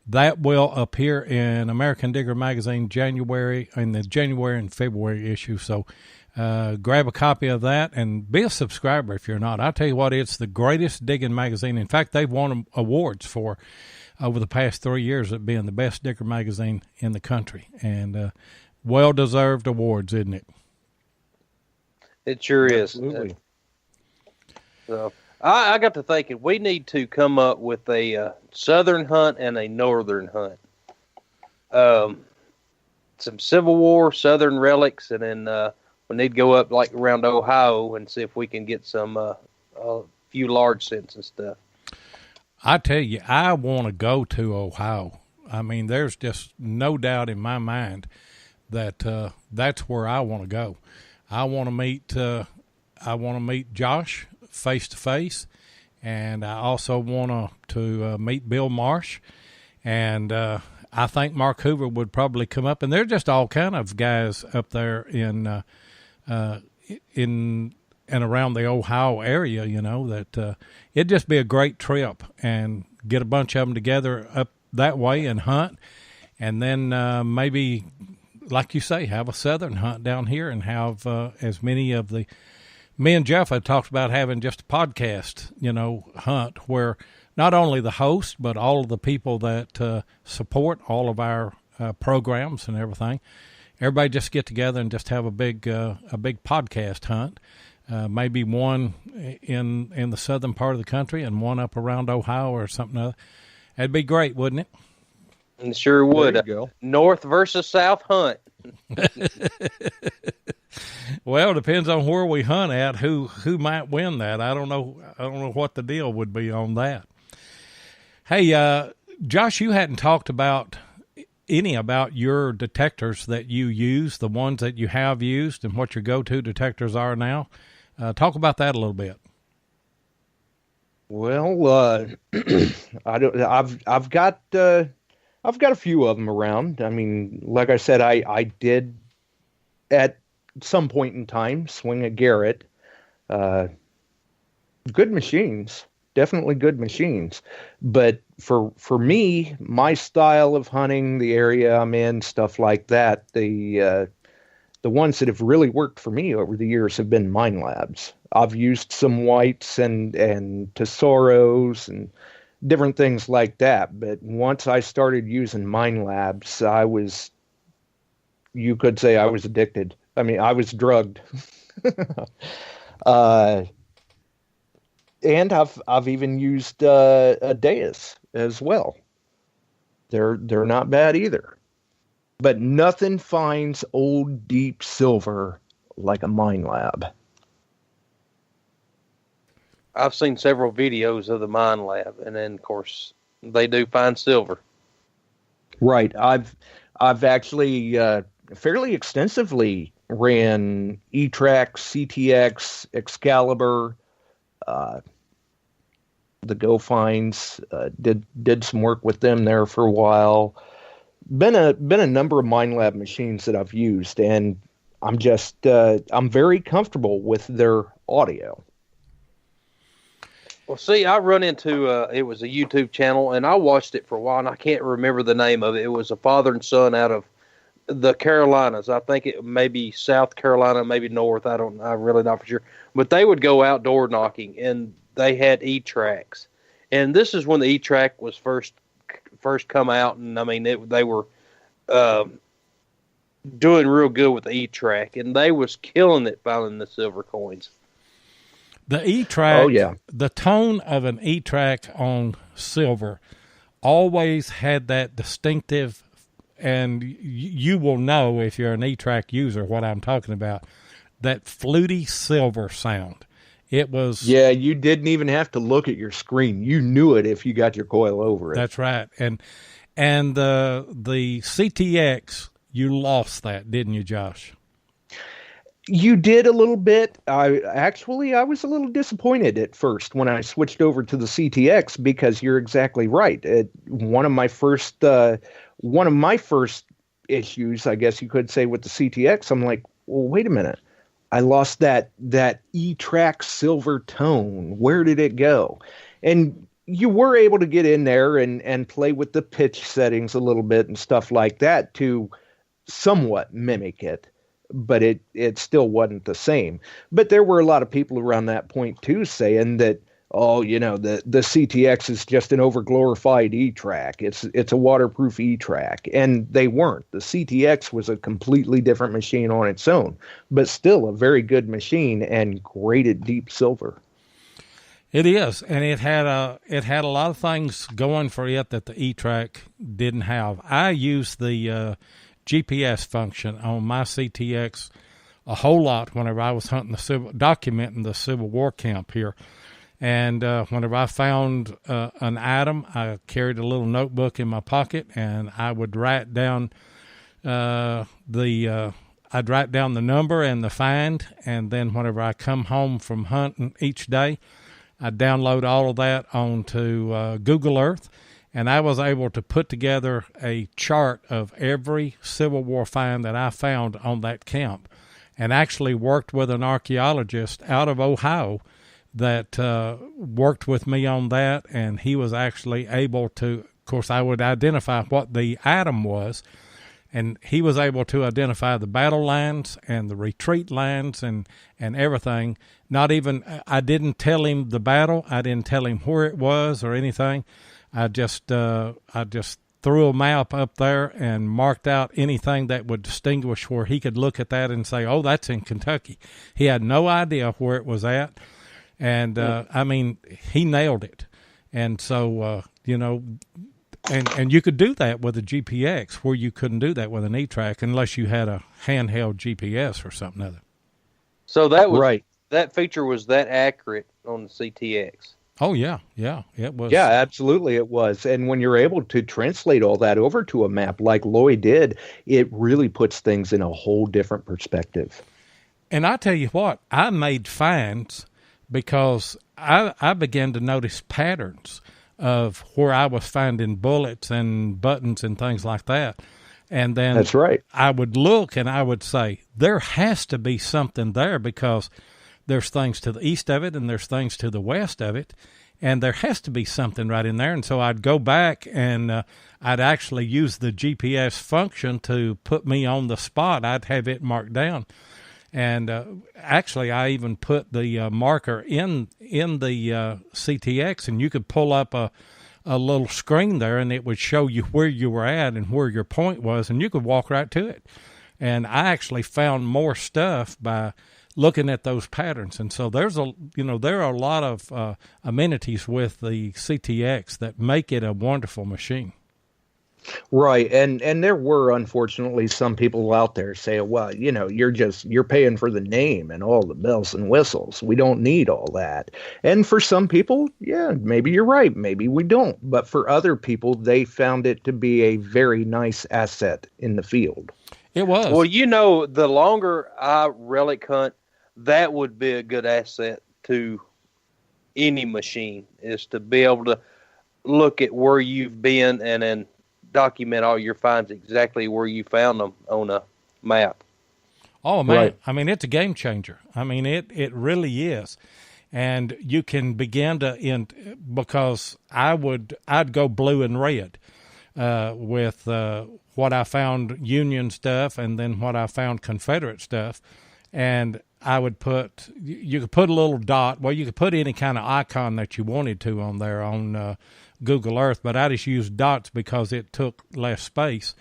That will appear in American Digger magazine in the January and February issue. So grab a copy of that and be a subscriber if you're not. I'll tell you what, it's the greatest digging magazine. In fact, they've won awards for over the past 3 years of being the best digger magazine in the country. And well-deserved awards, isn't it? It sure is. Absolutely. So I got to thinking we need to come up with a southern hunt and a northern hunt. Some Civil War, southern relics, and then we need to go up like around Ohio and see if we can get some a few large scents and stuff. I tell you, I want to go to Ohio. I mean, there's just no doubt in my mind that that's where I want to go. I want to meet Josh face to face, and I also want to meet Bill Marsh, and I think Mark Hoover would probably come up, and they're just all kind of guys up there in and around the Ohio area, that it'd just be a great trip, and get a bunch of them together up that way and hunt, and then maybe, like you say, have a southern hunt down here, and have as many of the. Me and Jeff had talked about having just a podcast, hunt where not only the host, but all of the people that support all of our programs and everything, everybody just get together and just have a big podcast hunt. maybe one in the southern part of the country and one up around Ohio or something other. That'd be great, wouldn't it? It sure would. There you go. North versus South hunt. Well, it depends on where we hunt at. Who might win that? I don't know. I don't know what the deal would be on that. Hey, Josh, you hadn't talked about your detectors that you use, the ones that you have used, and what your go-to detectors are now. Talk about that a little bit. Well, I've got a few of them around. I mean, like I said, I did at some point in time swing a Garrett. Good machines, definitely good machines. But for me, my style of hunting, the area I'm in, stuff like that, the ones that have really worked for me over the years have been Mine Labs. I've used some whites and Tesoros and different things like that. But once I started using Mine Labs, you could say I was addicted. I mean, I was drugged. And I've even used a Deus as well. They're not bad either. But nothing finds old deep silver like a Mine Lab. I've seen several videos of the Mine Lab, and then of course they do find silver. Right. I've actually fairly extensively ran E-Track, CTX, Excalibur, the Go Finds, did some work with them there for a while. Been a number of Mine Lab machines that I've used, and I'm just I'm very comfortable with their audio. Well, see, I run into it was a YouTube channel, and I watched it for a while, and I can't remember the name of it. It was a father and son out of the Carolinas. I think it may be South Carolina, maybe North. I'm really not for sure. But they would go outdoor knocking, and they had E-Tracks. And this is when the E-Track was first come out, and I mean, they were doing real good with the E-Track, and they was killing it finding the silver coins. The E-Track, oh yeah, the tone of an E-Track on silver always had that distinctive, and you will know if you're an E-Track user what I'm talking about, that fluty silver sound. It was... Yeah, you didn't even have to look at your screen. You knew it if you got your coil over it. That's right. And the CTX, you lost that, didn't you, Josh? You did a little bit. I was a little disappointed at first when I switched over to the CTX because you're exactly right. One of my first issues, I guess you could say, with the CTX, I'm like, well, wait a minute. I lost that E-Track silver tone. Where did it go? And you were able to get in there and play with the pitch settings a little bit and stuff like that to somewhat mimic it. But it still wasn't the same. But there were a lot of people around that point too saying that, oh, you know, the CTX is just an overglorified E-Track. It's a waterproof E-Track. And they weren't. The CTX was a completely different machine on its own, but still a very good machine and great at deep silver. It is, and it had a lot of things going for it that the E-Track didn't have. I used the GPS function on my CTX a whole lot whenever I was hunting documenting the Civil War camp here. And whenever I found an item, I carried a little notebook in my pocket, and I would write down the number and the find. And then whenever I come home from hunting each day, I download all of that onto Google Earth. And I was able to put together a chart of every Civil War find that I found on that camp, and actually worked with an archaeologist out of Ohio that worked with me on that. And he was actually able to, of course, I would identify what the item was, and he was able to identify the battle lines and the retreat lines and everything. Not even, I didn't tell him the battle. I didn't tell him where it was or anything. I just threw a map up there and marked out anything that would distinguish where he could look at that and say, oh, that's in Kentucky. He had no idea where it was at. And, I mean, he nailed it. And so, you know, and you could do that with a GPX where you couldn't do that with an E-Track unless you had a handheld GPS or something other. So that was Right. That feature was that accurate on the CTX. Oh, yeah, it was. Yeah, absolutely it was. And when you're able to translate all that over to a map like Lloyd did, it really puts things in a whole different perspective. And I tell you what, I made finds because I began to notice patterns of where I was finding bullets and buttons and things like that. And then That's right. I would look and I would say, there has to be something there because there's things to the east of it and there's things to the west of it, and there has to be something right in there. And so I'd go back and I'd actually use the GPS function to put me on the spot. I'd have it marked down. And actually, I even put the marker in the CTX, and you could pull up a little screen there, and it would show you where you were at and where your point was, and you could walk right to it. And I actually found more stuff by looking at those patterns. And so there are a lot of amenities with the CTX that make it a wonderful machine. Right. And there were, unfortunately, some people out there say, well, you know, you're paying for the name and all the bells and whistles. We don't need all that. And for some people, yeah, maybe you're right. Maybe we don't. But for other people, they found it to be a very nice asset in the field. It was. Well, you know, the longer I relic hunt, that would be a good asset to any machine, is to be able to look at where you've been and then document all your finds exactly where you found them on a map. Oh, man. Right. I mean, it's a game changer. I mean, it really is. And you can begin to, because I'd go blue and red with what I found Union stuff and then what I found Confederate stuff. And I would you could put a little dot, well, you could put any kind of icon that you wanted to on there on Google Earth, but I just used dots because it took less space.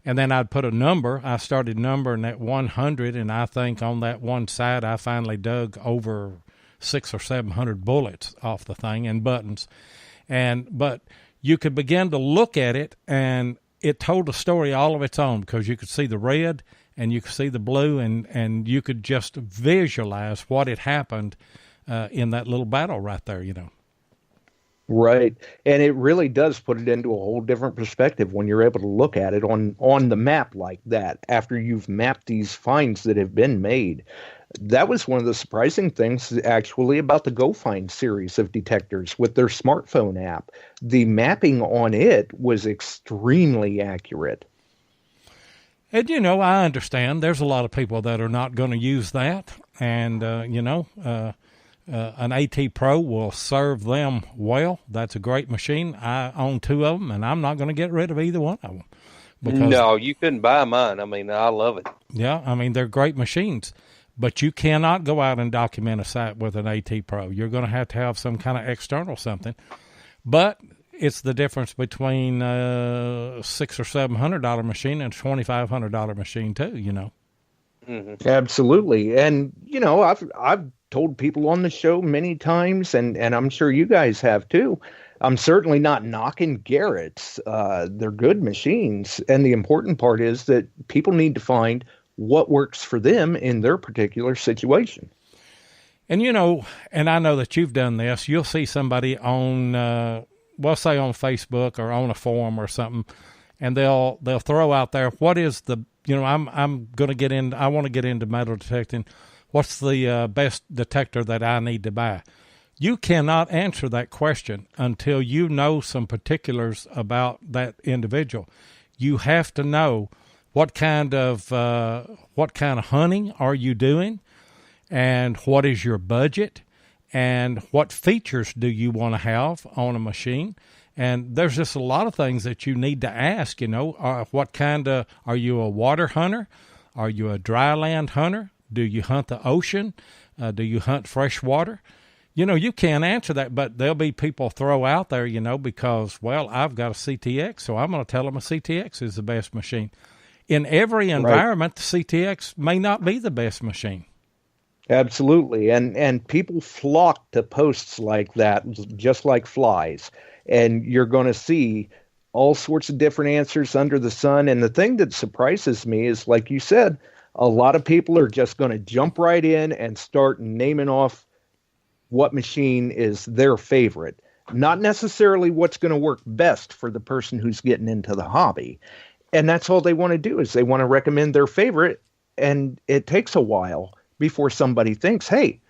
And then I'd put a number. I started numbering at 100, and I think on that one side I finally dug over 600 or 700 bullets off the thing and buttons. But you could begin to look at it, and it told a story all of its own because you could see the red and you could see the blue, and you could just visualize what had happened in that little battle right there, you know. Right. And it really does put it into a whole different perspective when you're able to look at it on the map like that after you've mapped these finds that have been made. That was one of the surprising things, actually, about the Go Find series of detectors with their smartphone app. The mapping on it was extremely accurate. And, you know, I understand there's a lot of people that are not going to use that. And, an AT Pro will serve them well. That's a great machine. I own two of them, and I'm not going to get rid of either one of them. No, you couldn't buy mine. I mean, I love it. Yeah, I mean, they're great machines. But you cannot go out and document a site with an AT Pro. You're going to have some kind of external something. But it's the difference between $600 or $700 machine and a $2,500 machine too, you know. Mm-hmm. Absolutely. And, you know, I've told people on the show many times, and I'm sure you guys have too, I'm certainly not knocking Garrett's. They're good machines. And the important part is that people need to find what works for them in their particular situation. And, you know, and I know that you've done this. You'll see somebody on, say on Facebook or on a forum or something, and they'll throw out there, what is the, you know, I'm going to get in, I want to get into metal detecting. What's the best detector that I need to buy? You cannot answer that question until you know some particulars about that individual. You have to know what kind of hunting are you doing, and what is your budget, and what features do you want to have on a machine. And there's just a lot of things that you need to ask, you know. Are you a water hunter? Are you a dry land hunter? Do you hunt the ocean? Do you hunt fresh water? You can't answer that, but there'll be people throw out there, because, well, I've got a CTX, so I'm going to tell them a CTX is the best machine. In every environment, the CTX may not be the best machine. Absolutely. And people flock to posts like that, just like flies. And you're going to see all sorts of different answers under the sun. And the thing that surprises me is, like you said, a lot of people are just going to jump right in and start naming off what machine is their favorite. Not necessarily what's going to work best for the person who's getting into the hobby. And that's all they want to do, is they want to recommend their favorite. And it takes a while before somebody thinks, hey,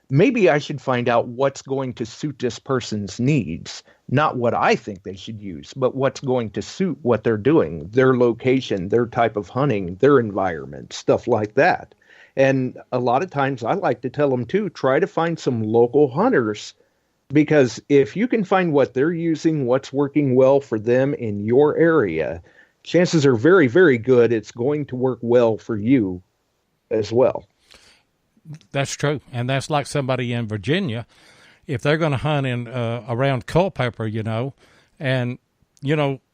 maybe I should find out what's going to suit this person's needs. Not what I think they should use, but what's going to suit what they're doing, their location, their type of hunting, their environment, stuff like that. And a lot of times I like to tell them too, try to find some local hunters, because if you can find what they're using, what's working well for them in your area, chances are very, very good it's going to work well for you as well. That's true. And that's like somebody in Virginia, if they're going to hunt in around Culpeper, and,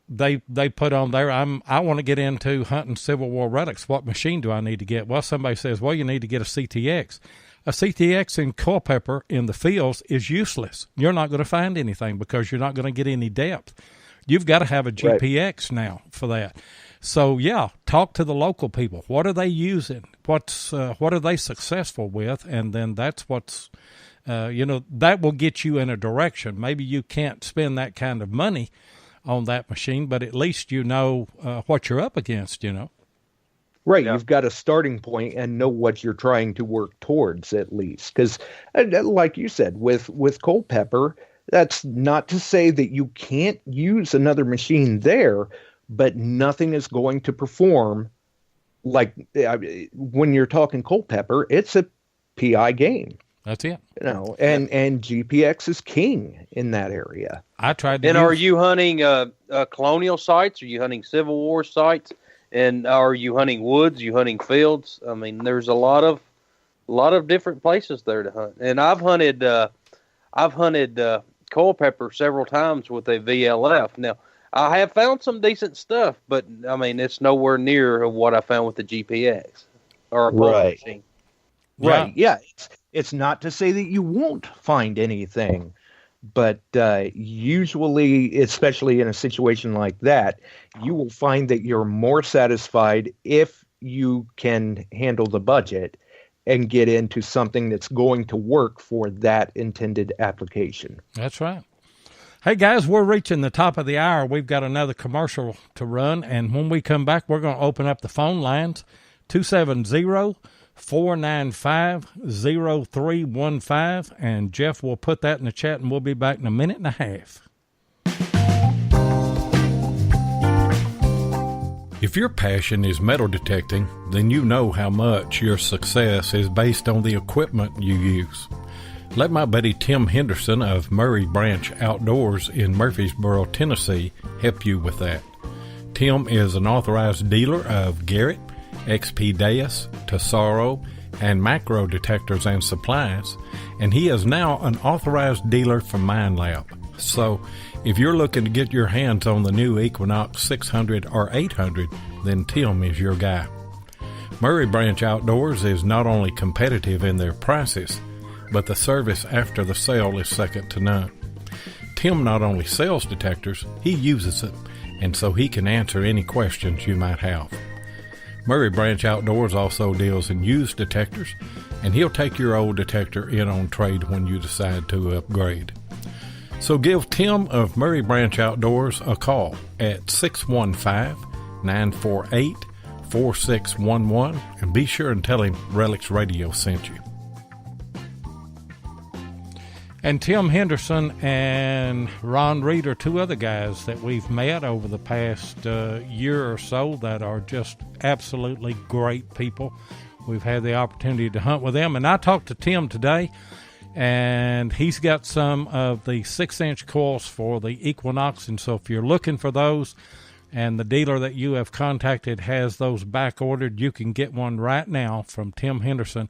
they put on there, I want to get into hunting Civil War relics. What machine do I need to get? Well, somebody says, well, you need to get a CTX. A CTX in Culpeper in the fields is useless. You're not going to find anything because you're not going to get any depth. You've got to have a GPX now for that. So, yeah, talk to the local people. What are they using? What are they successful with? And then that's what's, that will get you in a direction. Maybe you can't spend that kind of money on that machine, but at least what you're up against, Right. Yeah. You've got a starting point and know what you're trying to work towards, at least. Because, like you said, with Culpeper, that's not to say that you can't use another machine there, but nothing is going to perform like when you're talking Culpeper, it's a PI game. That's it. And GPX is king in that area. I tried to. And are you hunting colonial sites? Are you hunting Civil War sites? And are you hunting woods? Are you hunting fields? I mean, there's a lot of different places there to hunt. And I've hunted Culpeper several times with a VLF. Now, I have found some decent stuff, but I mean, it's nowhere near what I found with the GPX or a machine. Right. Yeah. It's not to say that you won't find anything, but usually, especially in a situation like that, you will find that you're more satisfied if you can handle the budget and get into something that's going to work for that intended application. That's right. Hey, guys, we're reaching the top of the hour. We've got another commercial to run, and when we come back, we're going to open up the phone lines, 270-495-0315, and Jeff will put that in the chat, and we'll be back in a minute and a half. If your passion is metal detecting, then you know how much your success is based on the equipment you use. Let my buddy Tim Henderson of Murray Branch Outdoors in Murfreesboro, Tennessee, help you with that. Tim is an authorized dealer of Garrett, XP Deus, Tesoro, and Macro detectors and supplies, and he is now an authorized dealer for MineLab. So, if you're looking to get your hands on the new Equinox 600 or 800, then Tim is your guy. Murray Branch Outdoors is not only competitive in their prices, but the service after the sale is second to none. Tim not only sells detectors, he uses them, and so he can answer any questions you might have. Murray Branch Outdoors also deals in used detectors, and he'll take your old detector in on trade when you decide to upgrade. So give Tim of Murray Branch Outdoors a call at 615-948-4611, and be sure and tell him Relics Radio sent you. And Tim Henderson and Ron Reed are two other guys that we've met over the past year or so that are just absolutely great people. We've had the opportunity to hunt with them. And I talked to Tim today, and he's got some of the 6-inch coils for the Equinox. And so if you're looking for those, and the dealer that you have contacted has those back ordered, you can get one right now from Tim Henderson.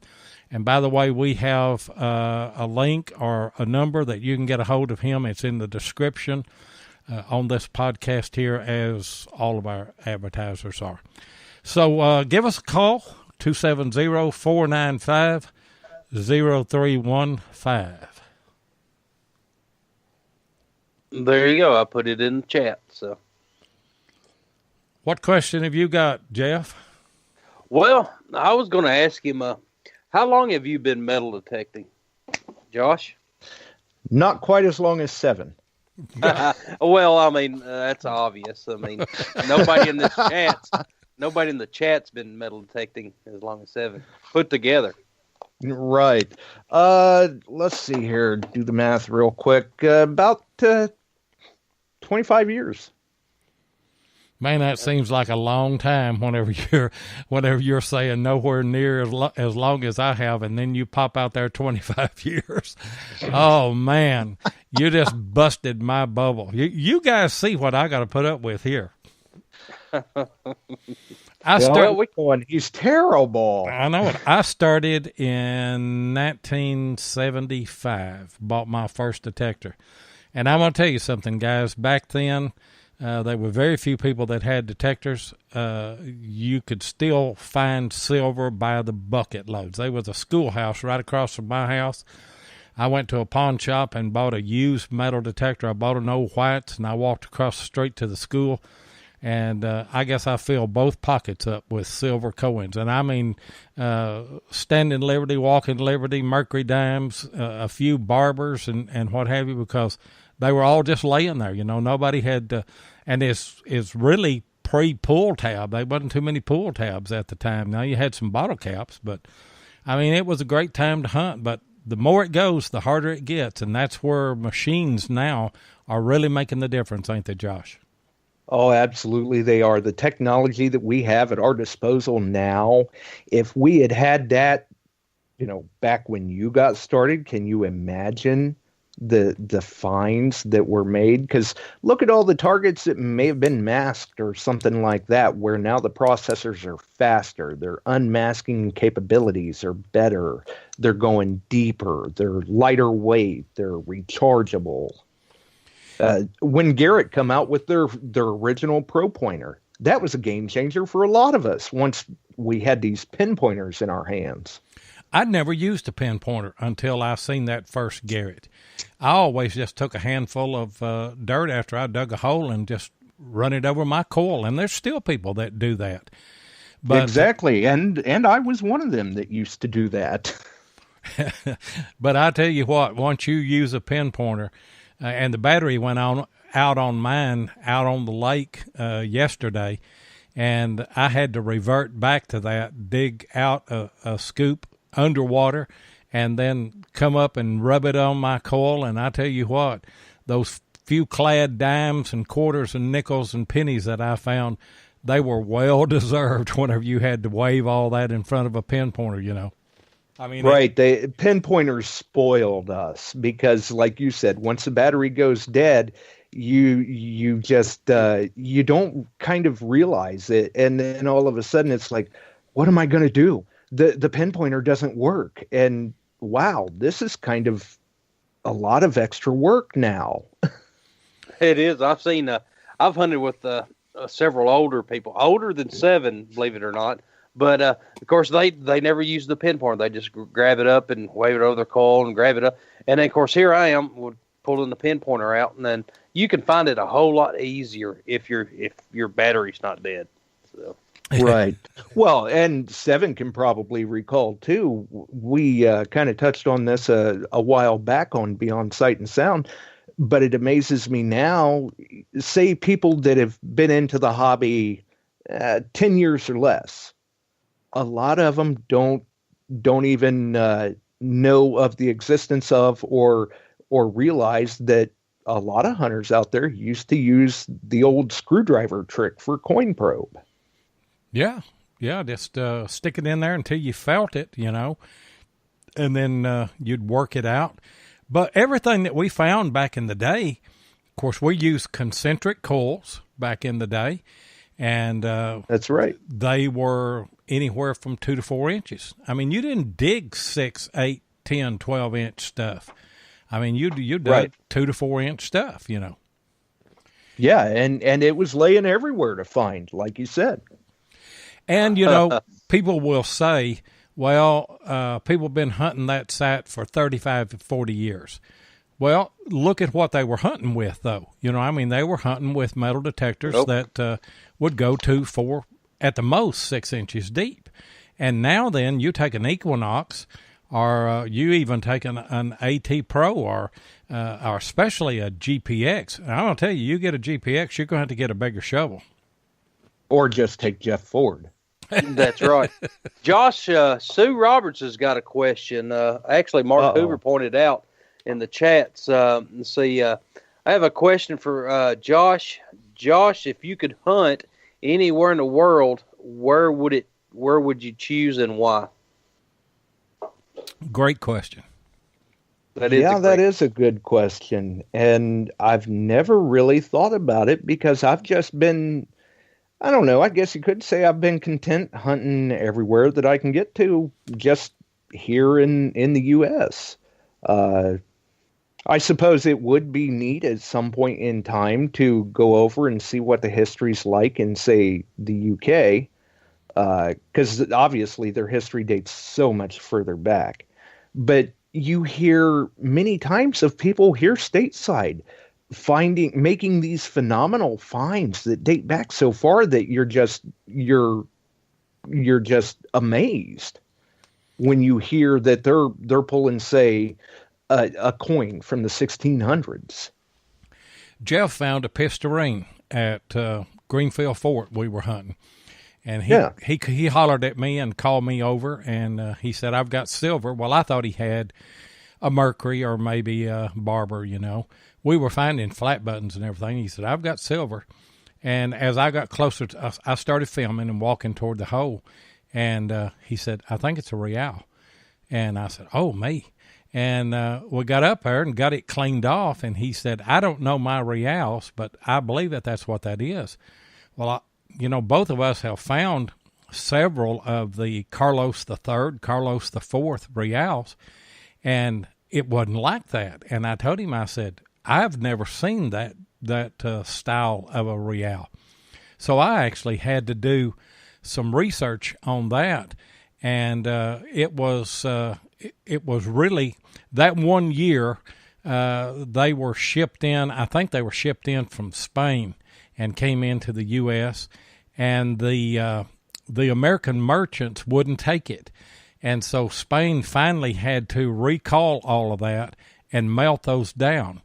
And by the way, we have a link or a number that you can get a hold of him. It's in the description on this podcast here, as all of our advertisers are. So give us a call, 270-495-0315. There you go. I put it in the chat. So, what question have you got, Jeff? well, I was going to ask him, how long have you been metal detecting, Josh? Not quite as long as 7. Well, I mean, that's obvious. I mean, nobody in the chat's been metal detecting as long as 7 put together. Right. Let's see here. Do the math real quick. About 25 years. Man, that seems like a long time whenever you're saying nowhere near as long as I have, and then you pop out there 25 years. Oh, man, you just busted my bubble. You guys see what I got to put up with here. He's terrible. I know it. I started in 1975, bought my first detector. And I'm going to tell you something, guys. Back then, there were very few people that had detectors. You could still find silver by the bucket loads. There was a schoolhouse right across from my house. I went to a pawn shop and bought a used metal detector. I bought an old White's, and I walked across the street to the school. And I guess I filled both pockets up with silver coins. And I mean, Standing Liberty, Walking Liberty, Mercury dimes, a few barbers and what have you, because they were all just laying there. Nobody had, and it's really pre-pull tab. There wasn't too many pull tabs at the time. Now you had some bottle caps, but I mean, it was a great time to hunt. But the more it goes, the harder it gets. And that's where machines now are really making the difference, ain't they, Josh? Oh, absolutely they are. The technology that we have at our disposal now, if we had that, back when you got started, can you imagine the finds that were made? Because look at all the targets that may have been masked or something like that, where now the processors are faster. Their unmasking capabilities are better. They're going deeper. They're lighter weight. They're rechargeable. When Garrett come out with their original Pro Pointer, that was a game changer for a lot of us once we had these pinpointers in our hands. I'd never used a pinpointer until I seen that first Garrett. I always just took a handful of dirt after I dug a hole and just run it over my coil, and there's still people that do that. But, exactly, and I was one of them that used to do that. But I tell you what, once you use a pinpointer, and the battery went out on mine out on the lake yesterday, and I had to revert back to that, dig out a scoop underwater, and then come up and rub it on my coil. And I tell you what, those few clad dimes and quarters and nickels and pennies that I found, they were well deserved whenever you had to wave all that in front of a pinpointer, I mean, right. The pinpointers spoiled us because, like you said, once the battery goes dead, you just you don't kind of realize it, and then all of a sudden it's like, what am I going to do? The pinpointer doesn't work, and wow, this is kind of a lot of extra work now. It is. I've hunted with several older people, older than 7, believe it or not. But, of course, they never use the pinpointer. They just grab it up and wave it over their coil and grab it up. And then, of course, here I am pulling the pinpointer out. And then you can find it a whole lot easier if your battery's not dead. So. Right. Well, and 7 can probably recall, too. We kind of touched on this a while back on Beyond Sight and Sound. But it amazes me now, say people that have been into the hobby 10 years or less. A lot of them don't even know of the existence of or realize that a lot of hunters out there used to use the old screwdriver trick for coin probe. Yeah, just stick it in there until you felt it, and then you'd work it out. But everything that we found back in the day, Of course, we used concentric coils back in the day, and that's right. They were anywhere from 2 to 4 inches. I mean, you didn't dig 6, 8, 10, 12-inch stuff. I mean, you did right. 2 to 4 inch stuff, you know. Yeah, and it was laying everywhere to find, like you said. And, you know, people will say, well, people have been hunting that site for 35 to 40 years. Well, look at what they were hunting with, though. You know, I mean, they were hunting with metal detectors that would go 2, 4, at the most 6 inches deep. And now then, you take an Equinox, or you even take an AT Pro, or especially a GPX. And I'm going to tell you, you get a GPX, you're going to have to get a bigger shovel. Or just take Jeff Ford. That's right. Josh, Sue Roberts has got a question. Actually, Mark Hoover pointed out in the chats. Let's see. I have a question for Josh. Josh, if you could hunt anywhere in the world, where would you choose and why? Great question. That is a good question. And I've never really thought about it because I've just been, I don't know, I guess you could say I've been content hunting everywhere that I can get to just here in the U.S. I suppose it would be neat at some point in time to go over and see what the history's like in, say, the U.K., because obviously their history dates so much further back. But you hear many times of people here stateside making these phenomenal finds that date back so far that you're just amazed when you hear that they're pulling, say, a coin from the 1600s. Jeff found a pistarine at Greenfield Fort we were hunting. And he hollered at me and called me over, and he said, I've got silver. Well, I thought he had a mercury or maybe a barber, you know. We were finding flat buttons and everything. He said, I've got silver. And as I got closer, I started filming and walking toward the hole. And he said, I think it's a real. And I said, oh, me. And we got up there and got it cleaned off. And he said, I don't know my reals, but I believe that's what that is. Well, you know, both of us have found several of the Carlos III, Carlos IV reals, and it wasn't like that. And I told him, I said, I've never seen that style of a real. So I actually had to do some research on that, and it was really that one year they were shipped in. I think they were shipped in from Spain and came into the U.S., and the American merchants wouldn't take it. And so Spain finally had to recall all of that and melt those down.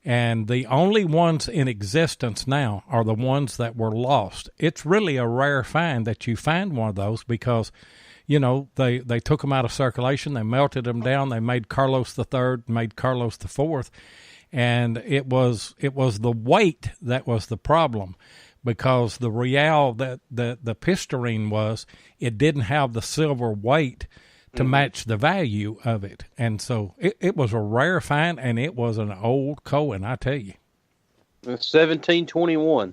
And the only ones in existence now are the ones that were lost. It's really a rare find that you find one of those because, you know, they took them out of circulation, they melted them down, they made Carlos III, made Carlos IV, and it was the weight that was the problem, because the real that the pistarine was, it didn't have the silver weight to match the value of it. And so it was a rare find, and it was an old coin, I tell you. 1721.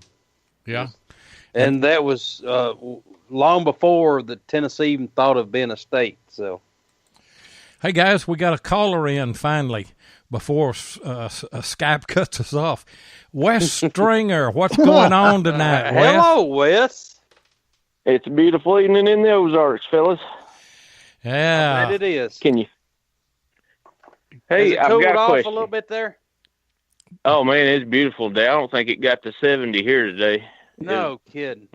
Yeah. And that was long before the Tennessee even thought of being a state. So, hey, guys, we got a caller in finally before Skype cuts us off. Wes Stringer, what's going on tonight, Wes? Hello, Wes. It's a beautiful evening in the Ozarks, fellas. Yeah. I bet it is. Can you? Hey, I've got a question. A little bit there? Oh, man, it's beautiful today. I don't think it got to 70 here today. No kidding.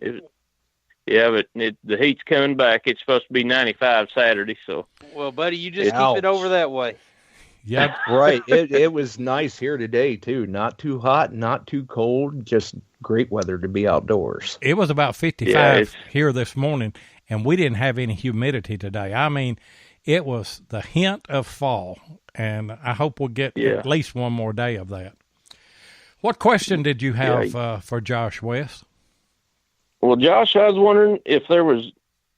Yeah, but the heat's coming back. It's supposed to be 95 Saturday. So. Well, buddy, you just keep it over that way. Yeah, right. It was nice here today, too. Not too hot, not too cold, just great weather to be outdoors. It was about 55 here this morning, and we didn't have any humidity today. I mean, it was the hint of fall, and I hope we'll get at least one more day of that. What question did you have for Josh West? Well, Josh, I was wondering if there was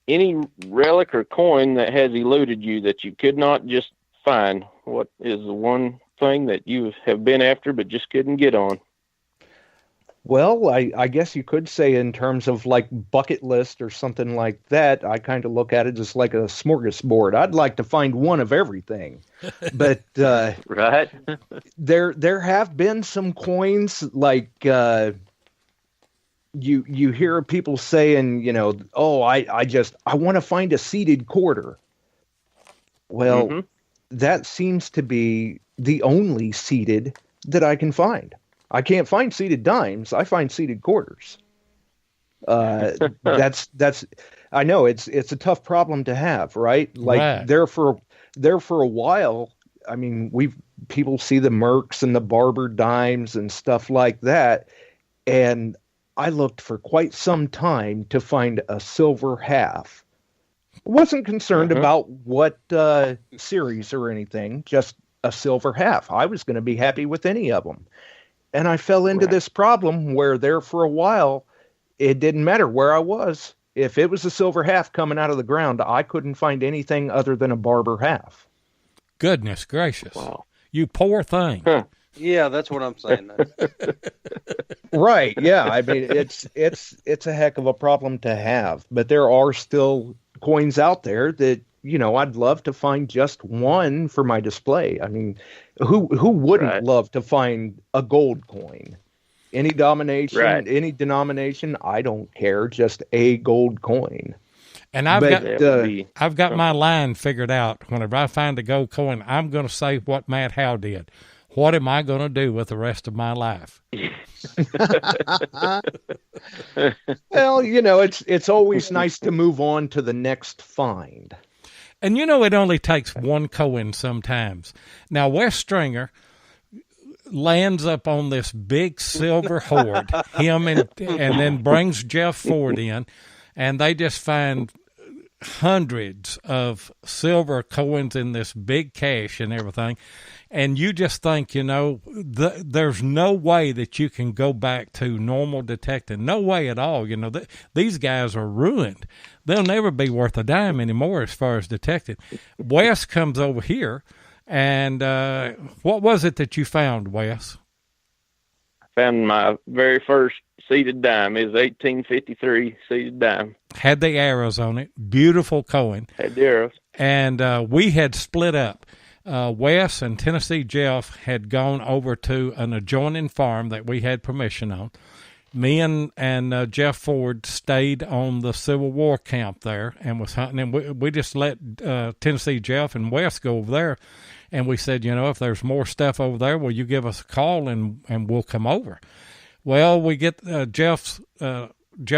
any relic or coin that has eluded you that you could not just find. What is the one thing that you have been after but just couldn't get on? Well, I guess you could say in terms of like bucket list or something like that, I kind of look at it as like a smorgasbord. I'd like to find one of everything. But Right. there have been some coins like you hear people saying, oh, I want to find a seated quarter. Well, that seems to be the only seated that I can find. I can't find seated dimes. I find seated quarters. That's I know it's a tough problem to have, right? Like Right. there for a while. I mean, people see the Mercs and the Barber dimes and stuff like that, and I looked for quite some time to find a silver half. Wasn't concerned about what series or anything, just a silver half. I was going to be happy with any of them. And I fell into this problem where there for a while, it didn't matter where I was. If it was a silver half coming out of the ground, I couldn't find anything other than a Barber half. Goodness gracious. Wow. You poor thing. Yeah, that's what I'm saying. Right. Yeah. I mean, it's a heck of a problem to have, but there are still coins out there that, I'd love to find just one for my display. I mean, who wouldn't love to find a gold coin? Any domination, any denomination, I don't care, just a gold coin. And I've got my line figured out. Whenever I find a gold coin, I'm going to say what Matt Howe did. What am I going to do with the rest of my life? Well, it's always nice to move on to the next find. And it only takes one coin sometimes. Now, Wes Stringer lands up on this big silver hoard, him and then brings Jeff Ford in, and they just find hundreds of silver coins in this big cache and everything. And you just think, there's no way that you can go back to normal detecting. No way at all. These guys are ruined. They'll never be worth a dime anymore as far as detecting. Wes comes over here, and what was it that you found, Wes? I found my very first seated dime. It was 1853 seated dime. Had the arrows on it. Beautiful coin. Had the arrows. And we had split up. Wes and Tennessee Jeff had gone over to an adjoining farm that we had permission on. Me and Jeff Ford stayed on the Civil War camp there and was hunting. And we just let Tennessee Jeff and Wes go over there. And we said, if there's more stuff over there, will you give us a call and we'll come over? Well, we get Jeff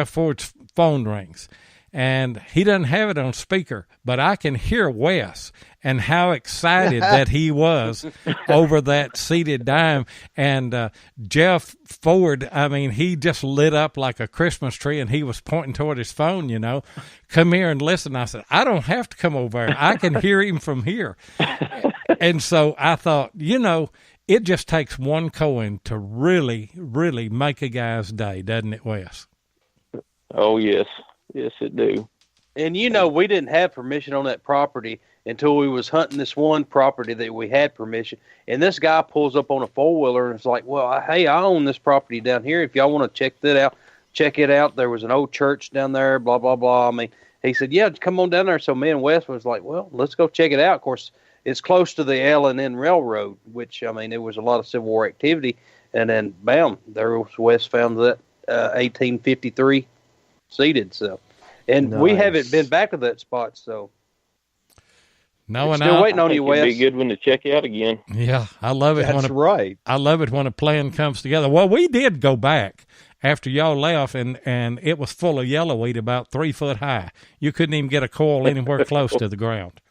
Ford's phone rings. And he doesn't have it on speaker, but I can hear Wes and how excited that he was over that seated dime. And Jeff Ford, I mean, he just lit up like a Christmas tree, and he was pointing toward his phone, come here and listen. I said, I don't have to come over there. I can hear him from here. And so I thought, it just takes one coin to really, really make a guy's day, doesn't it, Wes? Oh, yes. Yes, it do. And we didn't have permission on that property until we was hunting this one property that we had permission. And this guy pulls up on a four-wheeler and it's like, well, hey, I own this property down here. If y'all want to check that out, check it out. There was an old church down there, blah, blah, blah. I mean, he said, yeah, come on down there. So me and Wes was like, well, let's go check it out. Of course, it's close to the L&N Railroad, which, I mean, it was a lot of Civil War activity. And then, bam, there was Wes found that 1853 seated, so. And nice. We haven't been back to that spot, so. No, and still waiting on you, Wes. It'd be a good one to check out again. Yeah, I love it. That's right. I love it when a plan comes together. Well, we did go back after y'all left, and it was full of yellowweed about 3 foot high. You couldn't even get a coil anywhere close to the ground.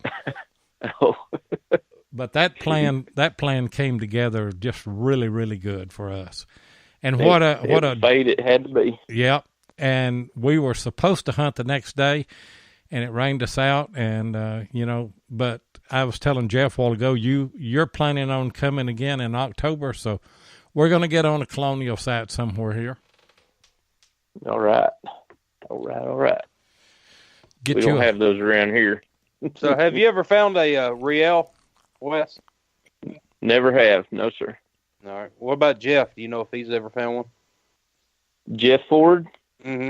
Oh. But that plan came together just really, really good for us. And what a fate it had to be. Yep. And we were supposed to hunt the next day, and it rained us out. And but I was telling Jeff a while ago, you're planning on coming again in October, so we're going to get on a colonial site somewhere here. All right. We don't have those around here. So, have you ever found a Riel, Wes? Never have, no sir. All right. What about Jeff? Do you know if he's ever found one? Jeff Ford. Mm-hmm.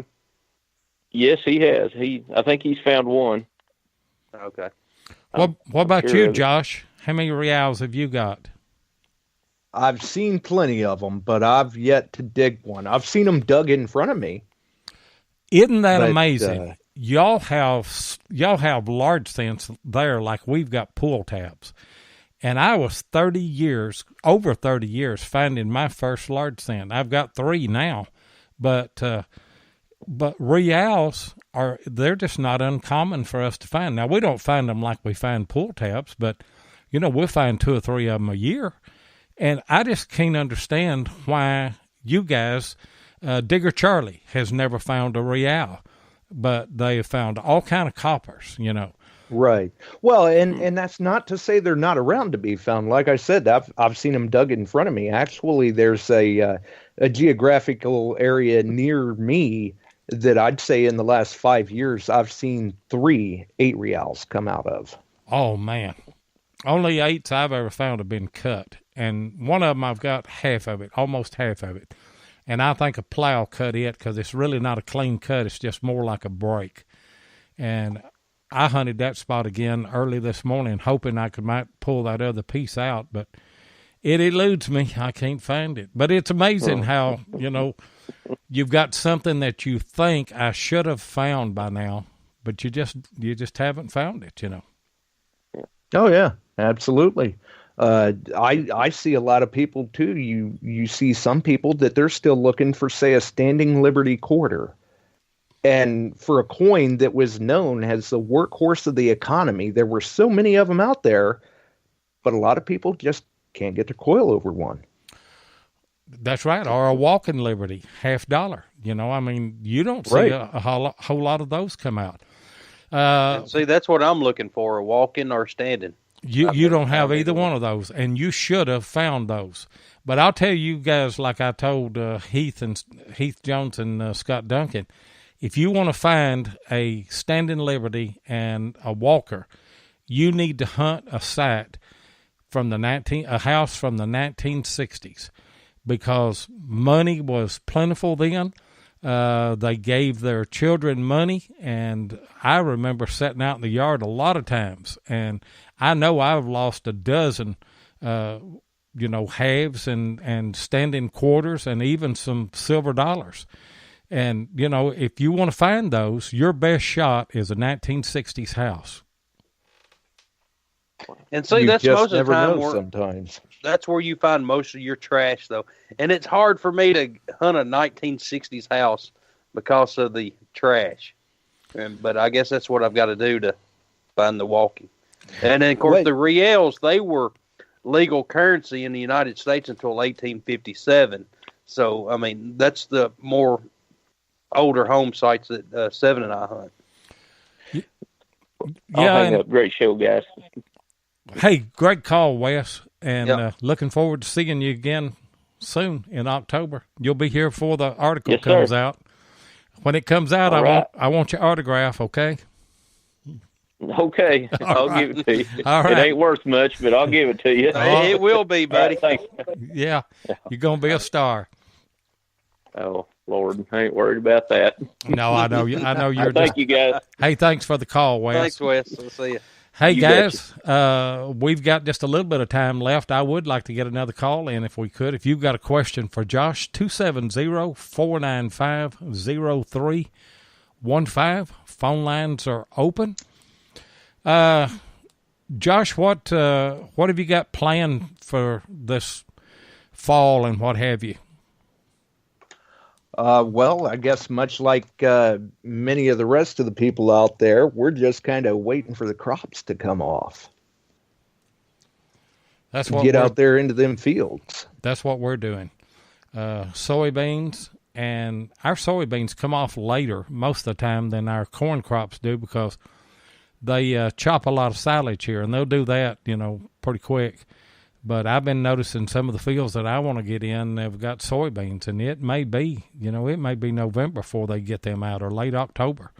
Yes, he has. I think he's found one. Okay. What about sure you, of it. Josh? How many reals have you got? I've seen plenty of them, but I've yet to dig one. I've seen them dug in front of me. Isn't that But, amazing? Y'all have large stands there like we've got pool tabs. And I was over 30 years finding my first large stand. I've got 3 now, but reals they're just not uncommon for us to find. Now we don't find them like we find pool tabs, but we'll find 2 or 3 of them a year. And I just can't understand why you guys, Digger Charlie has never found a real, but they have found all kind of coppers, Right. Well, and that's not to say they're not around to be found. Like I said, I've seen them dug in front of me. Actually, there's a geographical area near me that I'd say in the last 5 years I've seen 3 8 reals come out of. Oh man, only 8s I've ever found have been cut, and one of them I've got half of it, almost half of it, and I think a plow cut it because it's really not a clean cut. It's just more like a break, and I hunted that spot again early this morning, hoping might pull that other piece out, but it eludes me. I can't find it. But it's amazing how, you've got something that you think I should have found by now, but you just haven't found it, Oh yeah, absolutely. I see a lot of people too. You see some people that they're still looking for, say, a standing Liberty quarter. And for a coin that was known as the workhorse of the economy, there were so many of them out there, but a lot of people just can't get their coil over one. That's right. Or a walking Liberty, $50. You don't see a whole lot of those come out. See, that's what I'm looking for, a walking or standing. You don't have either one of those, and you should have found those. But I'll tell you guys, like I told Heath Jones and Scott Duncan, if you want to find a standing Liberty and a walker, you need to hunt a site from a house from the 1960s, because money was plentiful then. They gave their children money, and I remember sitting out in the yard a lot of times, and I know I've lost a dozen, halves and standing quarters and even some silver dollars. And, if you want to find those, your best shot is a 1960s house. And see, You that's just most of never the time know sometimes. that's where you find most of your trash, though. And it's hard for me to hunt a 1960s house because of the trash. But I guess that's what I've got to do to find the walking. And then, of course, the reals, they were legal currency in the United States until 1857. So, that's the more older home sites that Seven and I hunt. I'll hang up. Great show, guys. Hey, great call, Wes, and looking forward to seeing you again soon in October. You'll be here before the article comes out. When it comes out, I want your autograph, okay? Okay, I'll give it to you. All right. It ain't worth much, but I'll give it to you. It will be, buddy. Right, thanks. Yeah, you're going to be a star. Oh, Lord, I ain't worried about that. No, I know you. I know you're. Thank you, guys. Hey, thanks for the call, Wes. Thanks, Wes. We'll see you. Hey, You guys, we've got just a little bit of time left. I would like to get another call in if we could. If you've got a question for Josh, 270-495-0315. Phone lines are open. Josh, what have you got planned for this fall and what have you? Well, I guess much like many of the rest of the people out there, we're just kind of waiting for the crops to come off. That's what get out there into them fields. That's what we're doing. Soybeans, and our soybeans come off later most of the time than our corn crops do because they chop a lot of silage here, and they'll do that, pretty quick. But I've been noticing some of the fields that I want to get in, they've got soybeans, and it may be, it may be November before they get them out or late October.